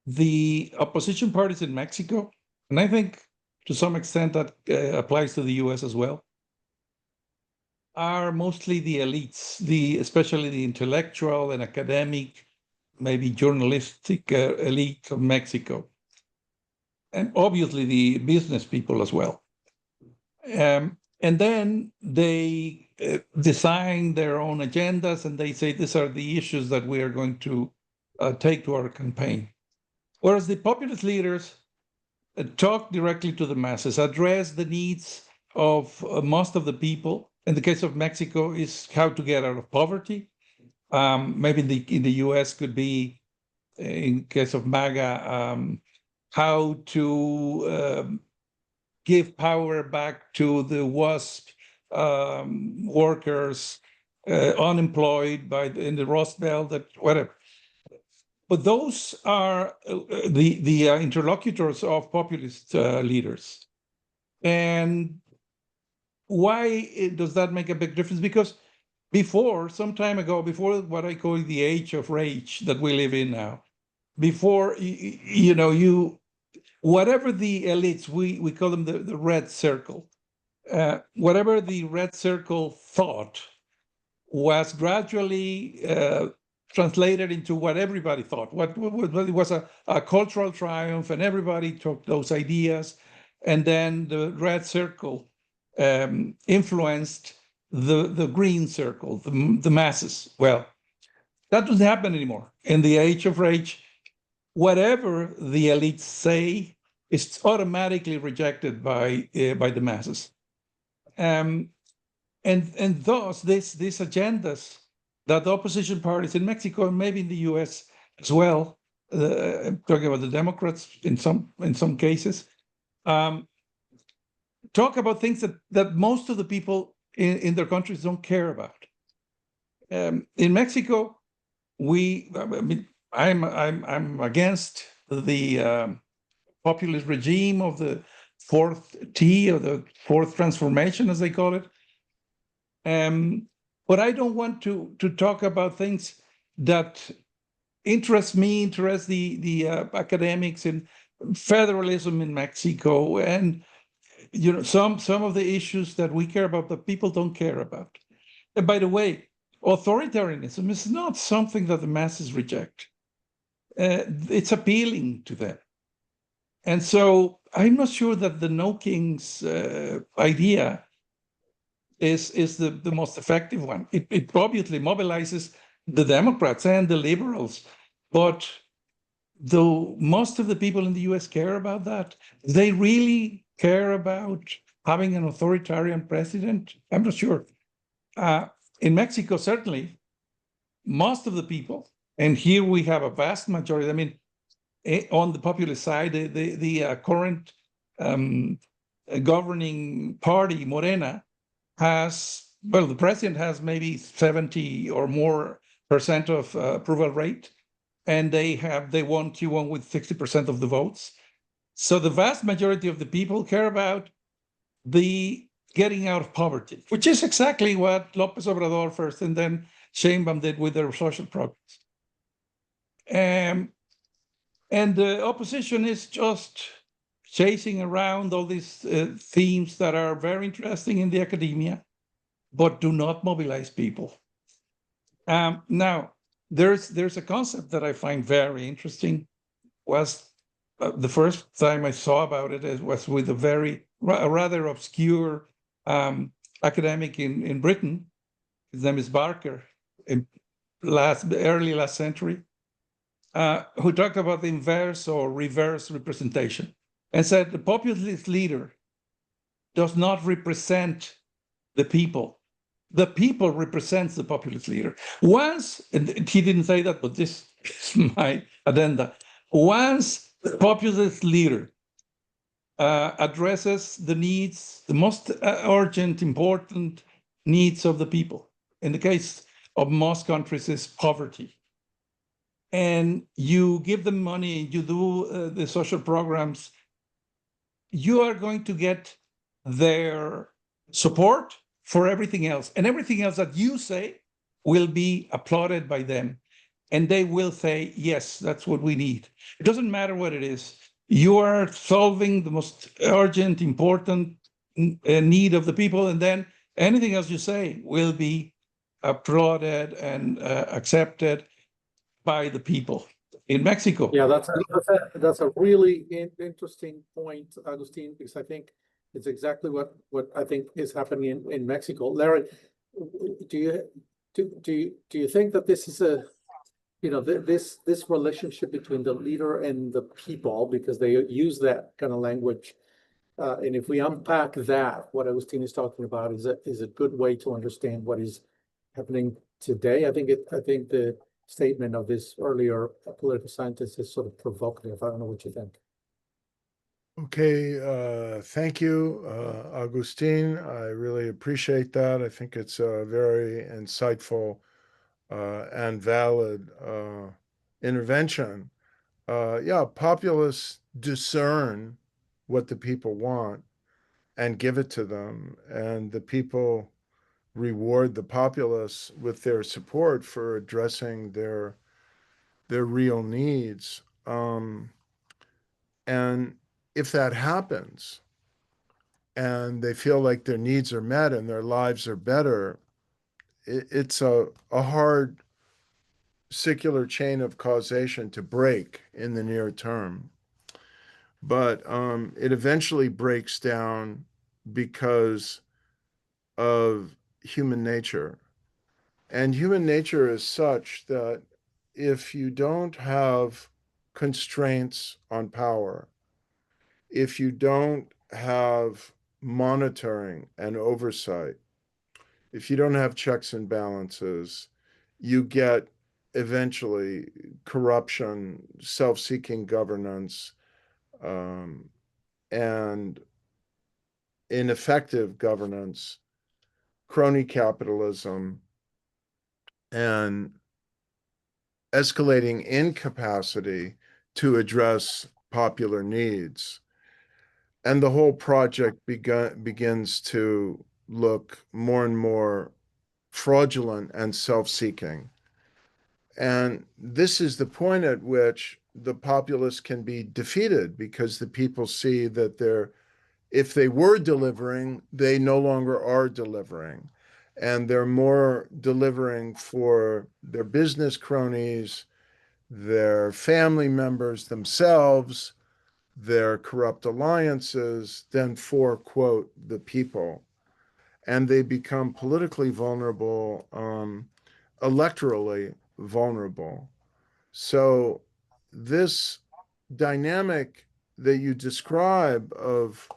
The opposition parties in Mexico, and I think to some extent that applies to the US as well, are mostly the elites, especially the intellectual and academic, maybe journalistic elite of Mexico, and obviously the business people as well. And then they design their own agendas and they say, these are the issues that we are going to take to our campaign. Whereas the populist leaders talk directly to the masses, address the needs of most of the people. In the case of Mexico, is how to get out of poverty. Maybe in the US could be, in case of MAGA, how to give power back to the WASP workers, unemployed in the Rust Belt, whatever. But those are the interlocutors of populist leaders. And why does that make a big difference? Because some time ago, before what I call the age of rage that we live in now, before, whatever the elites, we call them the red circle, whatever the red circle thought was gradually translated into what everybody thought. What it was a cultural triumph, and everybody took those ideas, and then the red circle influenced the green circle, the masses. Well, that doesn't happen anymore. In the age of rage, whatever the elites say is automatically rejected by the masses. And thus, these agendas that the opposition parties in Mexico and maybe in the US as well, I'm talking about the Democrats in some cases, talk about things that most of the people in their countries don't care about. In Mexico, I'm against the populist regime of the fourth T, or the fourth transformation, as they call it. But I don't want to talk about things that interest the academics in federalism in Mexico, and some of the issues that we care about that people don't care about. And by the way, authoritarianism is not something that the masses reject. It's appealing to them. And so I'm not sure that the no kings idea is the most effective one. It obviously mobilizes the Democrats and the liberals, but though most of the people in the US care about that, they really care about having an authoritarian president? I'm not sure. In Mexico, certainly, most of the people, and here we have a vast majority, I mean, on the populist side, the current governing party, Morena, the president has maybe 70 or more % of approval rate, and they won Q1 with 60% of the votes. So the vast majority of the people care about the getting out of poverty, which is exactly what López Obrador first and then Sheinbaum did with their social programs. And the opposition is just chasing around all these themes that are very interesting in the academia, but do not mobilize people. Now, there's a concept that I find very interesting. Was the first time I saw about it was with a rather obscure academic in Britain. His name is Barker, in early last century, who talked about the inverse or reverse representation and said the populist leader does not represent the people. The people represents the populist leader. Once, and he didn't say that, but this is my addenda. Once the populist leader addresses the needs, the most urgent, important needs of the people, in the case of most countries is poverty, and you give them money, you do the social programs, you are going to get their support for everything else. And everything else that you say will be applauded by them. And they will say, yes, that's what we need. It doesn't matter what it is. You are solving the most urgent, important need of the people. And then anything else you say will be applauded and accepted by the people in Mexico. Yeah, that's a really interesting point, Agustin, because I think it's exactly what I think is happening in Mexico. Larry, do you think that this is this relationship between the leader and the people, because they use that kind of language, and if we unpack that, what Agustin is talking about is a good way to understand what is happening today. I think the statement of this earlier political scientist is sort of provocative. I don't know what you think. Okay, thank you, Agustin. I really appreciate that. I think it's a very insightful and valid intervention. Yeah, populists discern what the people want and give it to them, and the people reward the populace with their support for addressing their real needs. And if that happens and they feel like their needs are met and their lives are better, it's a hard secular chain of causation to break in the near term. But it eventually breaks down because of human nature. And human nature is such that if you don't have constraints on power, if you don't have monitoring and oversight, if you don't have checks and balances, you get eventually corruption, self-seeking governance, and ineffective governance, crony capitalism, and escalating incapacity to address popular needs. And the whole project begins to look more and more fraudulent and self-seeking. And this is the point at which the populace can be defeated, because the people see that if they were delivering, they no longer are delivering. And they're more delivering for their business cronies, their family members themselves, their corrupt alliances, than for, quote, the people. And they become politically vulnerable, electorally vulnerable. So this dynamic that you describe of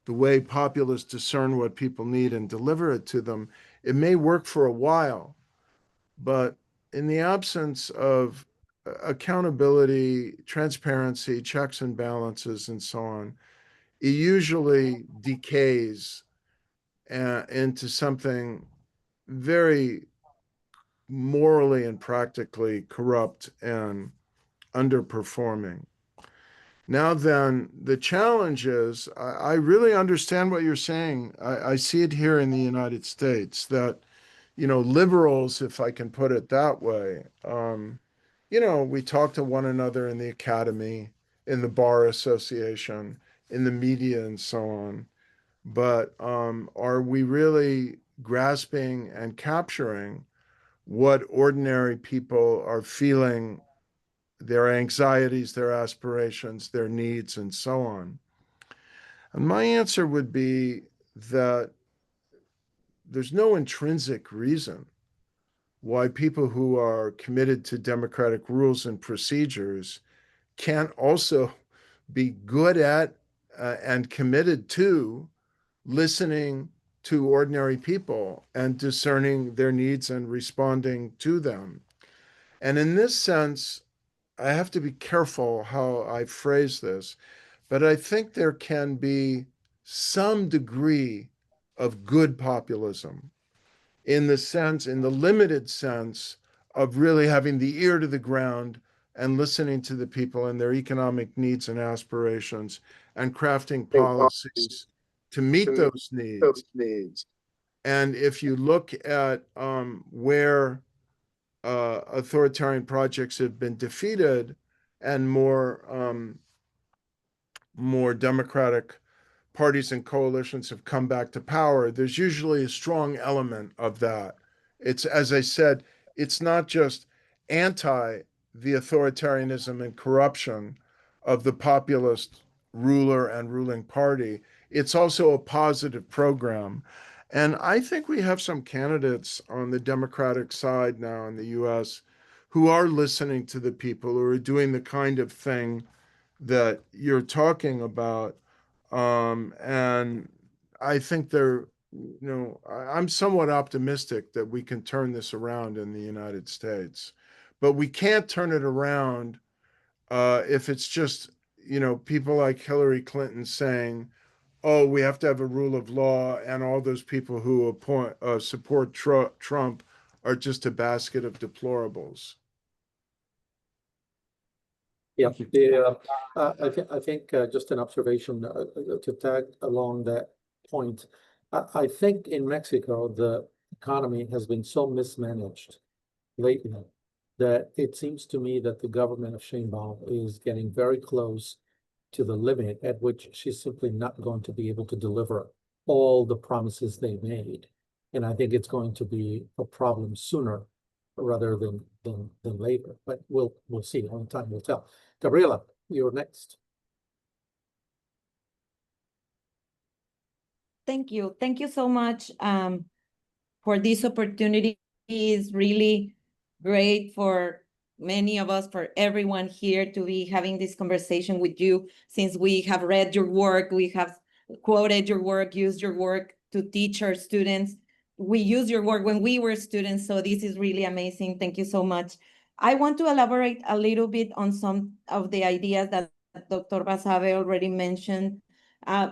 the way populists discern what people need and deliver it to them, it may work for a while, but in the absence of accountability, transparency, checks and balances, and so on, it usually decays into something very morally and practically corrupt and underperforming. Now then, the challenge is, I really understand what you're saying. I see it here in the United States that, liberals, if I can put it that way, we talk to one another in the academy, in the bar association, in the media, and so on. But are we really grasping and capturing what ordinary people are feeling, their anxieties, their aspirations, their needs, and so on? And my answer would be that there's no intrinsic reason why people who are committed to democratic rules and procedures can't also be good at and committed to listening to ordinary people and discerning their needs and responding to them. And in this sense, I have to be careful how I phrase this, but I think there can be some degree of good populism in the limited sense of really having the ear to the ground and listening to the people and their economic needs and aspirations and crafting policies to meet those needs. And if you look at where authoritarian projects have been defeated and more democratic parties and coalitions have come back to power, there's usually a strong element of that. It's, as I said, it's not just anti the authoritarianism and corruption of the populist ruler and ruling party. It's also a positive program. And I think we have some candidates on the Democratic side now in the US who are listening to the people, who are doing the kind of thing that you're talking about. And I think I'm somewhat optimistic that we can turn this around in the United States. But we can't turn it around if it's just, people like Hillary Clinton saying, oh, we have to have a rule of law, and all those people who support Trump are just a basket of deplorables. Yeah, I think just an observation to tag along that point. I think in Mexico, the economy has been so mismanaged lately that it seems to me that the government of Sheinbaum is getting very close to the limit at which she's simply not going to be able to deliver all the promises they made. And I think it's going to be a problem sooner rather than later. But we'll see. Only time will tell. Gabriela, you're next. Thank you. Thank you so much for this opportunity. It is really great for many of us, for everyone here to be having this conversation with you, since we have read your work, we have quoted your work, used your work to teach our students. We used your work when we were students, so this is really amazing. Thank you so much. I want to elaborate a little bit on some of the ideas that Dr. Basabe already mentioned,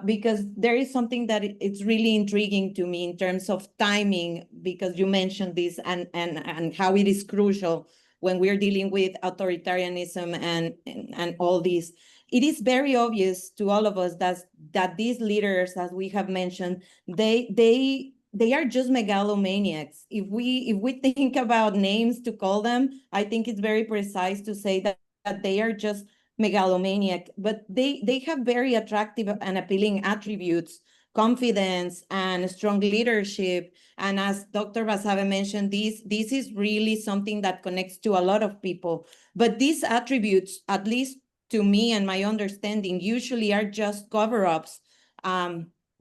because there is something that it's really intriguing to me in terms of timing, because you mentioned this and how it is crucial when we're dealing with authoritarianism and all this. It is very obvious to all of us that these leaders, as we have mentioned, they are just megalomaniacs. If we think about names to call them, I think it's very precise to say that they are just megalomaniac, but they have very attractive and appealing attributes: confidence and strong leadership. And as Dr. Basabe mentioned, this is really something that connects to a lot of people. But these attributes, at least to me and my understanding, usually are just cover-ups.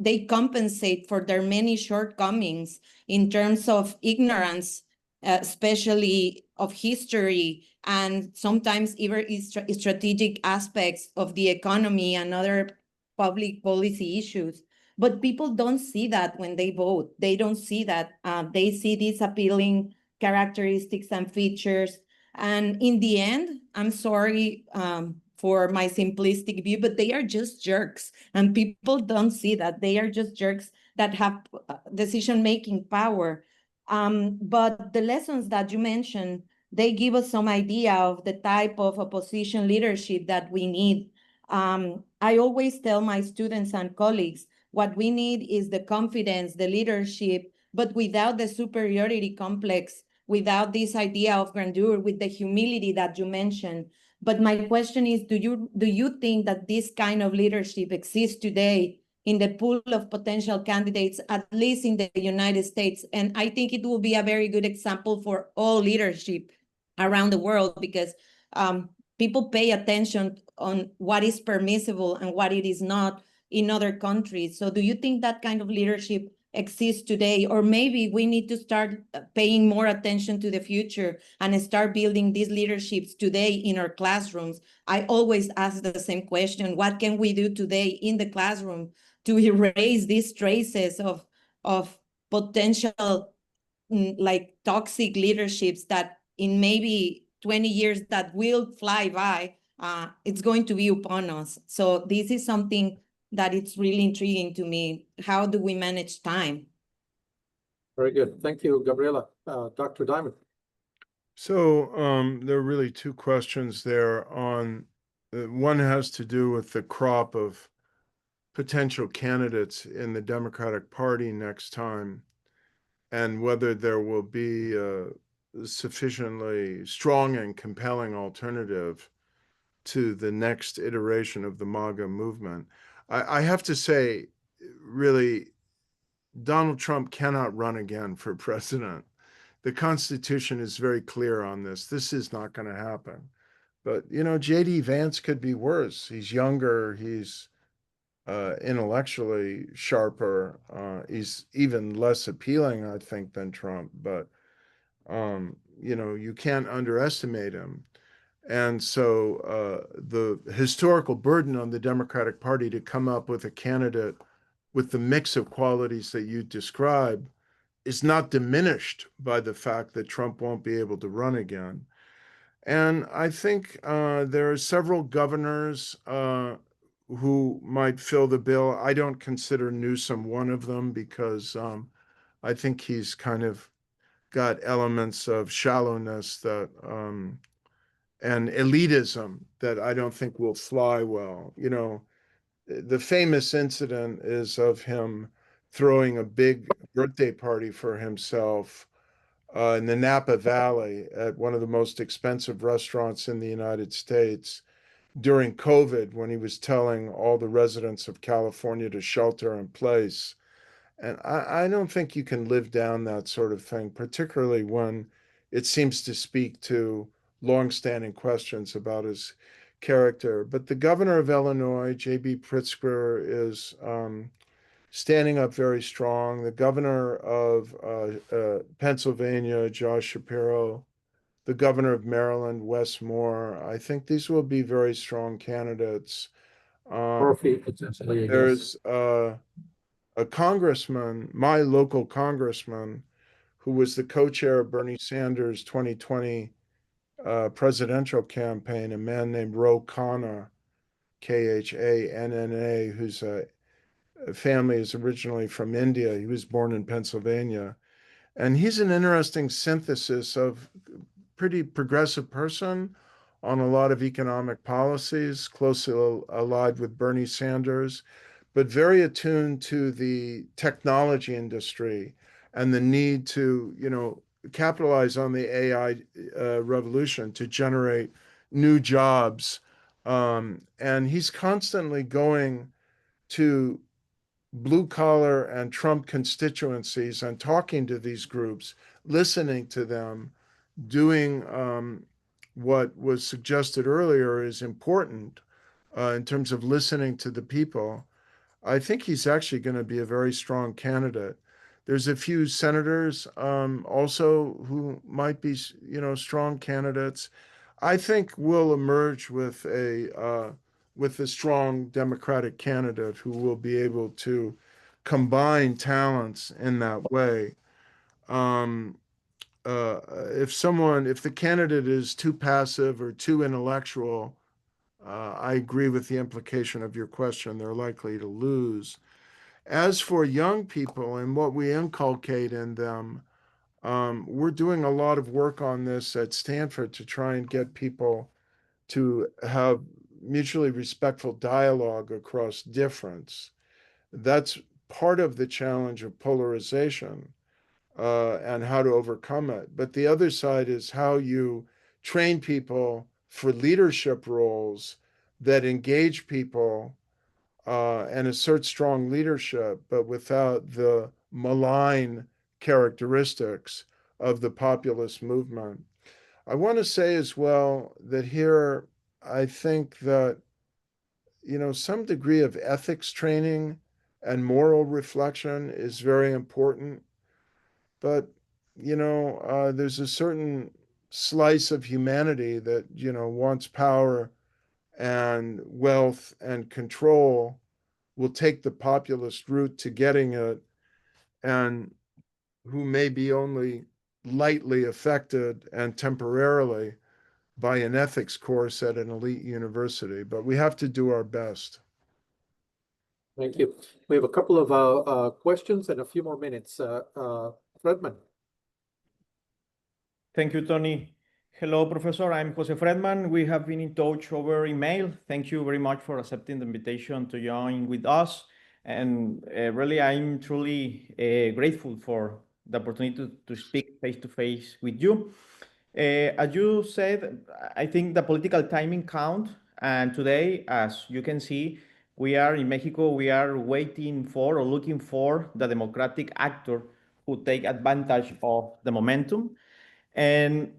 They compensate for their many shortcomings in terms of ignorance, especially of history, and sometimes even strategic aspects of the economy and other public policy issues. But people don't see that when they vote. They don't see that. They see these appealing characteristics and features. And in the end, I'm sorry for my simplistic view, but they are just jerks. And people don't see that. They are just jerks that have decision-making power. But the lessons that you mentioned, they give us some idea of the type of opposition leadership that we need. I always tell my students and colleagues, what we need is the confidence, the leadership, but without the superiority complex, without this idea of grandeur, with the humility that you mentioned. But my question is, do you think that this kind of leadership exists today in the pool of potential candidates, at least in the United States? And I think it will be a very good example for all leadership around the world, because people pay attention on what is permissible and what it is not in other countries. So do you think that kind of leadership exists today? Or maybe we need to start paying more attention to the future and start building these leaderships today in our classrooms. I always ask the same question: what can we do today in the classroom to erase these traces of potential like toxic leaderships that in maybe 20 years that will fly by, it's going to be upon us. So this is something that it's really intriguing to me. How do we manage time? Very good. Thank you, Gabriela. Dr. Diamond. So there are really two questions there. On one has to do with the crop of potential candidates in the Democratic Party next time, and whether there will be a sufficiently strong and compelling alternative to the next iteration of the MAGA movement. I have to say, really, Donald Trump cannot run again for president. The Constitution is very clear on this. This is not going to happen. But, you know, J.D. Vance could be worse. He's younger. He's intellectually sharper. He's even less appealing, I think, than Trump. But, you know, you can't underestimate him. And so the historical burden on the Democratic Party to come up with a candidate with the mix of qualities that you describe is not diminished by the fact that Trump won't be able to run again. And I think there are several governors who might fill the bill. I don't consider Newsom one of them because I think he's kind of got elements of shallowness that and elitism that I don't think will fly well. You know, the famous incident is of him throwing a big birthday party for himself in the Napa Valley at one of the most expensive restaurants in the United States during COVID, when he was telling all the residents of California to shelter in place. And I don't think you can live down that sort of thing, particularly when it seems to speak to longstanding questions about his character. But the governor of Illinois, J.B. Pritzker, is standing up very strong. The governor of Pennsylvania, Josh Shapiro, the governor of Maryland, Wes Moore. I think these will be very strong candidates. Murphy, potentially, I guess. There's a congressman, my local congressman, who was the co-chair of Bernie Sanders' 2020 presidential campaign, a man named Ro Khanna, Khanna, whose family is originally from India. He was born in Pennsylvania. And he's an interesting synthesis of pretty progressive person on a lot of economic policies, closely allied with Bernie Sanders, but very attuned to the technology industry and the need to, you know, capitalize on the AI revolution to generate new jobs. And he's constantly going to blue collar and Trump constituencies and talking to these groups, listening to them, doing what was suggested earlier is important in terms of listening to the people. I think he's actually going to be a very strong candidate. There's a few senators also who might be, you know, strong candidates. I think we'll emerge with a strong Democratic candidate who will be able to combine talents in that way. If the candidate is too passive or too intellectual, I agree with the implication of your question. They're likely to lose. As for young people and what we inculcate in them, we're doing a lot of work on this at Stanford to try and get people to have mutually respectful dialogue across difference. That's part of the challenge of polarization and how to overcome it. But the other side is how you train people for leadership roles that engage people and assert strong leadership, but without the malign characteristics of the populist movement. I want to say as well that here, I think that, some degree of ethics training and moral reflection is very important. But, there's a certain slice of humanity that, wants power and wealth and control, will take the populist route to getting it, and who may be only lightly affected and temporarily by an ethics course at an elite university. But we have to do our best. Thank you. We have a couple of questions and a few more minutes. Fredman. Thank you, Tony. Hello, Professor. I'm Jose Fredman. We have been in touch over email. Thank you very much for accepting the invitation to join with us. And really, I'm truly grateful for the opportunity to speak face-to-face with you. As you said, I think the political timing count. And today, as you can see, we are in Mexico, we are waiting for or looking for the democratic actor who take advantage of the momentum. And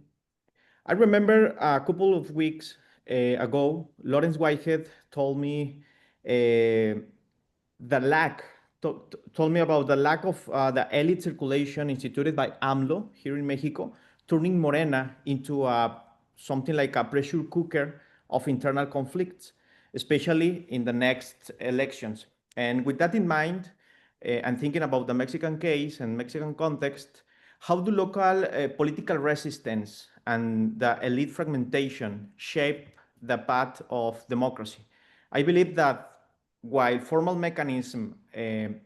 I remember a couple of weeks ago, Lawrence Whitehead told me told me about the lack of the elite circulation instituted by AMLO here in Mexico, turning Morena into something like a pressure cooker of internal conflicts, especially in the next elections. And with that in mind, and thinking about the Mexican case and Mexican context, how do local political resistance and the elite fragmentation shape the path of democracy? I believe that while formal mechanisms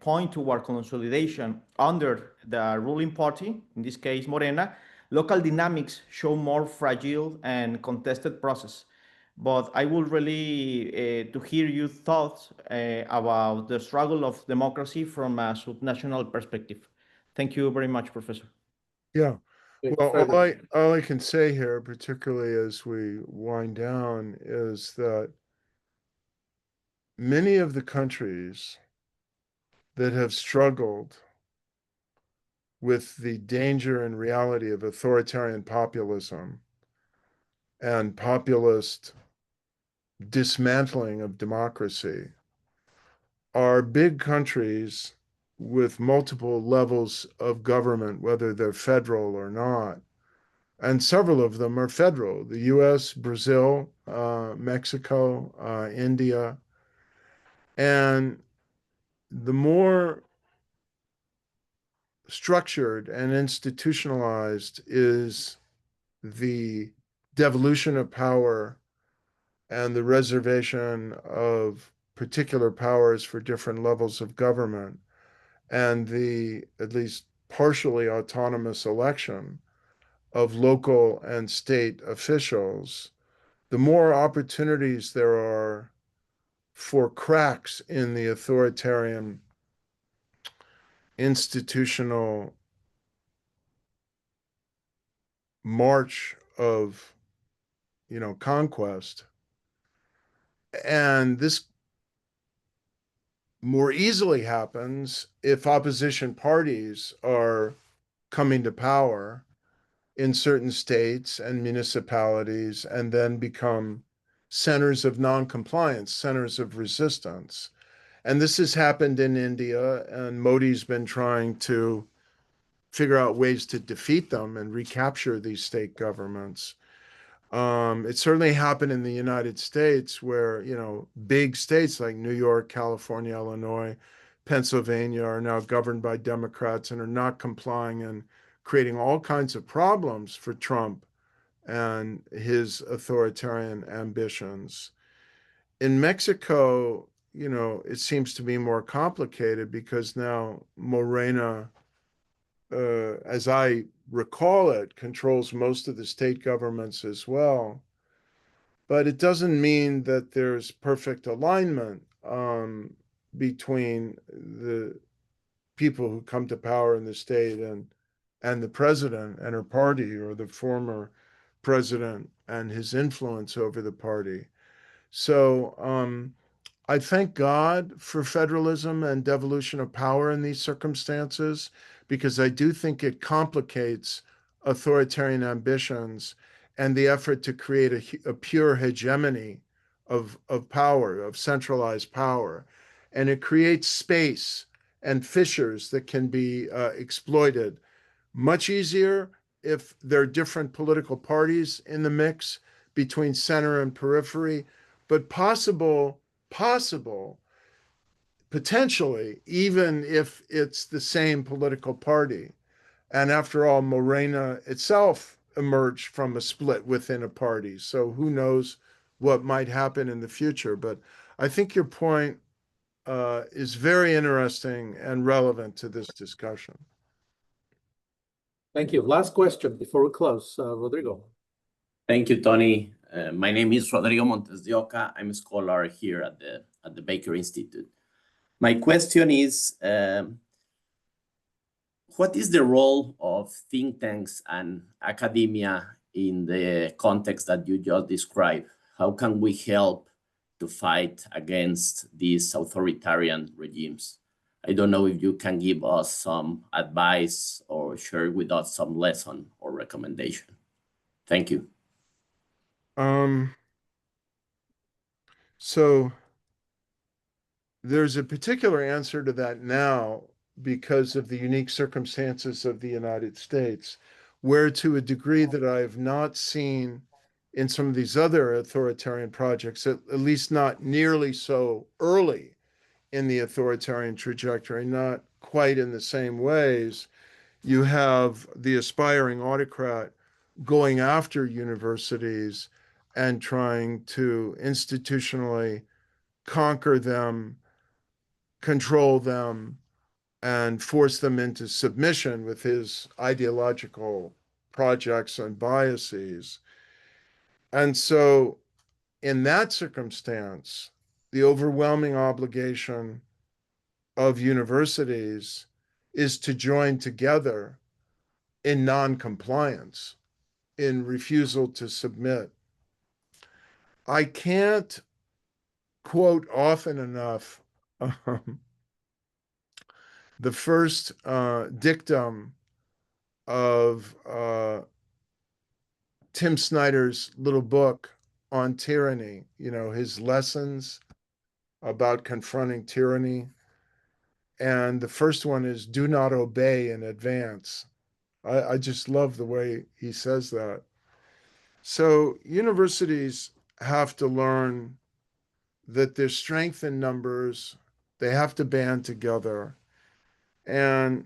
point toward consolidation under the ruling party, in this case Morena, local dynamics show more fragile and contested process. But I would really to hear your thoughts about the struggle of democracy from a subnational perspective. Thank you very much, Professor. Yeah. Thank Well, you, Fredman. all I can say here, particularly as we wind down, is that many of the countries that have struggled with the danger and reality of authoritarian populism and populist dismantling of democracy are big countries with multiple levels of government, whether they're federal or not. And several of them are federal: the US, Brazil, Mexico, India. And the more structured and institutionalized is the devolution of power and the reservation of particular powers for different levels of government, and the at least partially autonomous election of local and state officials, the more opportunities there are for cracks in the authoritarian institutional march of, conquest. And this more easily happens if opposition parties are coming to power in certain states and municipalities and then become centers of non-compliance, centers of resistance. And this has happened in India, and Modi's been trying to figure out ways to defeat them and recapture these state governments. It certainly happened in the United States, where, big states like New York, California, Illinois, Pennsylvania are now governed by Democrats and are not complying and creating all kinds of problems for Trump and his authoritarian ambitions. In Mexico, it seems to be more complicated because now Morena, as I recall it, controls most of the state governments as well. but it doesn't mean that there's perfect alignment between the people who come to power in the state and the president and her party, or the former president and his influence over the party. So I thank God for federalism and devolution of power in these circumstances, because I do think it complicates authoritarian ambitions and the effort to create a pure hegemony of power, of centralized power. And it creates space and fissures that can be exploited much easier if there are different political parties in the mix between center and periphery, but possible, potentially, even if it's the same political party. And after all, Morena itself emerged from a split within a party. So who knows what might happen in the future. But I think your point is very interesting and relevant to this discussion. Thank you. Last question before we close, Rodrigo. Thank you, Tony. My name is Rodrigo Montes de Oca. I'm a scholar here at the Baker Institute. My question is, what is the role of think tanks and academia in the context that you just described? How can we help to fight against these authoritarian regimes? I don't know if you can give us some advice or share with us some lesson or recommendation. Thank you. So there's a particular answer to that now because of the unique circumstances of the United States, where to a degree that I have not seen in some of these other authoritarian projects, at least not nearly so early in the authoritarian trajectory, not quite in the same ways. You have the aspiring autocrat going after universities and trying to institutionally conquer them, control them, and force them into submission with his ideological projects and biases. And so in that circumstance, the overwhelming obligation of universities is to join together in non-compliance, in refusal to submit. I can't quote often enough the first dictum of Tim Snyder's little book on tyranny, his lessons about confronting tyranny. And the first one is, do not obey in advance. I just love the way he says that. So universities have to learn that there's strength in numbers. They have to band together. And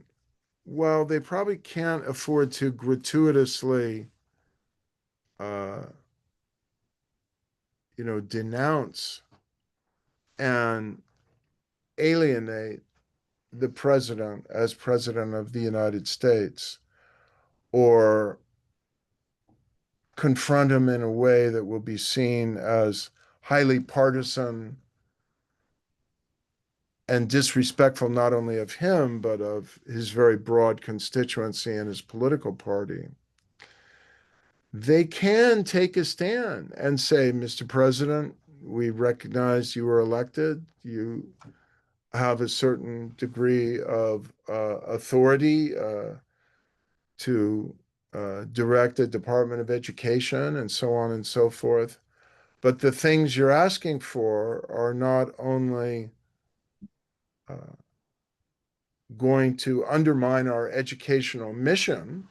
while they probably can't afford to gratuitously, denounce and alienate the president as president of the United States, or confront him in a way that will be seen as highly partisan and disrespectful not only of him, but of his very broad constituency and his political party. They can take a stand and say, Mr. President, we recognize you were elected. You have a certain degree of authority to direct the Department of Education and so on and so forth. But the things you're asking for are not only going to undermine our educational mission,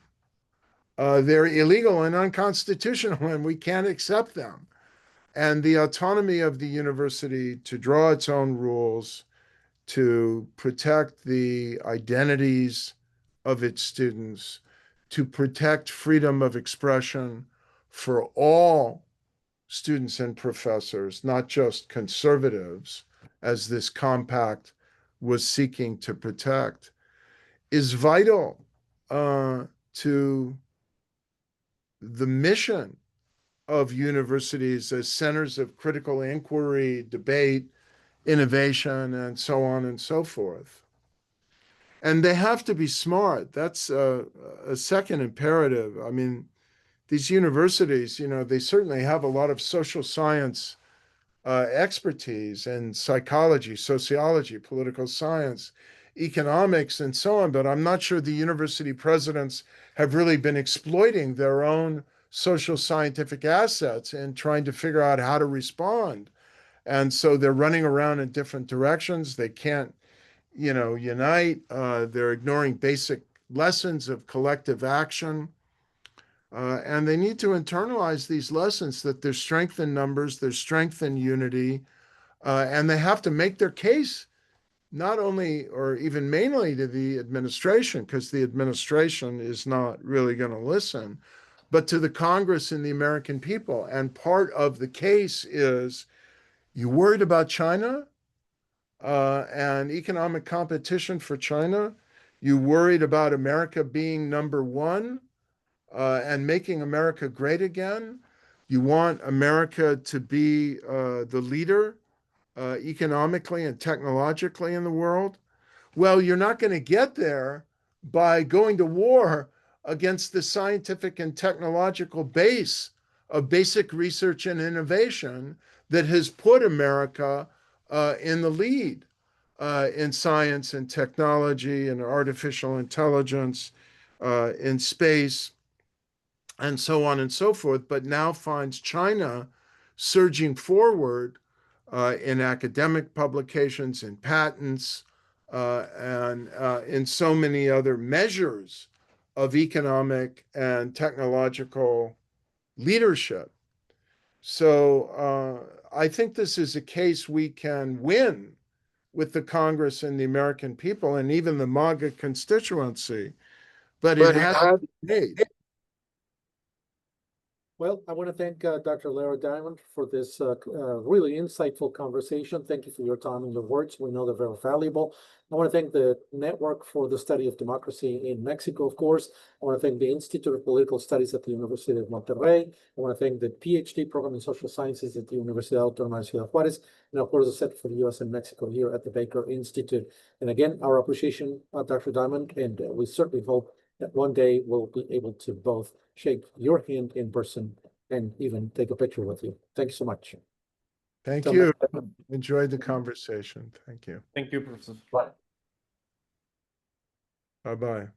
they're illegal and unconstitutional, and we can't accept them. And the autonomy of the university to draw its own rules, to protect the identities of its students, to protect freedom of expression for all students and professors, not just conservatives, as this compact was seeking to protect, is vital to the mission of universities as centers of critical inquiry, debate, innovation, and so on and so forth. And they have to be smart. That's a second imperative. I mean, these universities, you know, they certainly have a lot of social science expertise in psychology, sociology, political science, economics, and so on. But I'm not sure the university presidents have really been exploiting their own social scientific assets and trying to figure out how to respond. And so they're running around in different directions. They can't, you know, unite. They're ignoring basic lessons of collective action. And they need to internalize these lessons that there's strength in numbers, there's strength in unity, and they have to make their case not only or even mainly to the administration, because the administration is not really going to listen, but to the Congress and the American people. And part of the case is, you worried about China and economic competition for China? You worried about America being number one? And making America great again? You want America to be the leader economically and technologically in the world? Well, you're not going to get there by going to war against the scientific and technological base of basic research and innovation that has put America in the lead in science and technology and artificial intelligence, in space, and so on and so forth, but now finds China surging forward in academic publications, in patents, and in so many other measures of economic and technological leadership. So I think this is a case we can win with the Congress and the American people and even the MAGA constituency, but it has to be made. Well, I want to thank Dr. Lara Diamond for this really insightful conversation. Thank you for your time and your words. We know they're very valuable. I want to thank the Network for the Study of Democracy in Mexico, of course. I want to thank the Institute of Political Studies at the University of Monterrey. I want to thank the PhD program in Social Sciences at the Universidad de Ciudad Juárez, and of course the Center for the U.S. and Mexico here at the Baker Institute. And again, our appreciation, Dr. Diamond, and we certainly hope that one day we'll be able to both shake your hand in person and even take a picture with you. Thank you so much. Thank Till you. next time. Enjoyed the conversation. Thank you. Thank you, Professor. Bye. Bye-bye.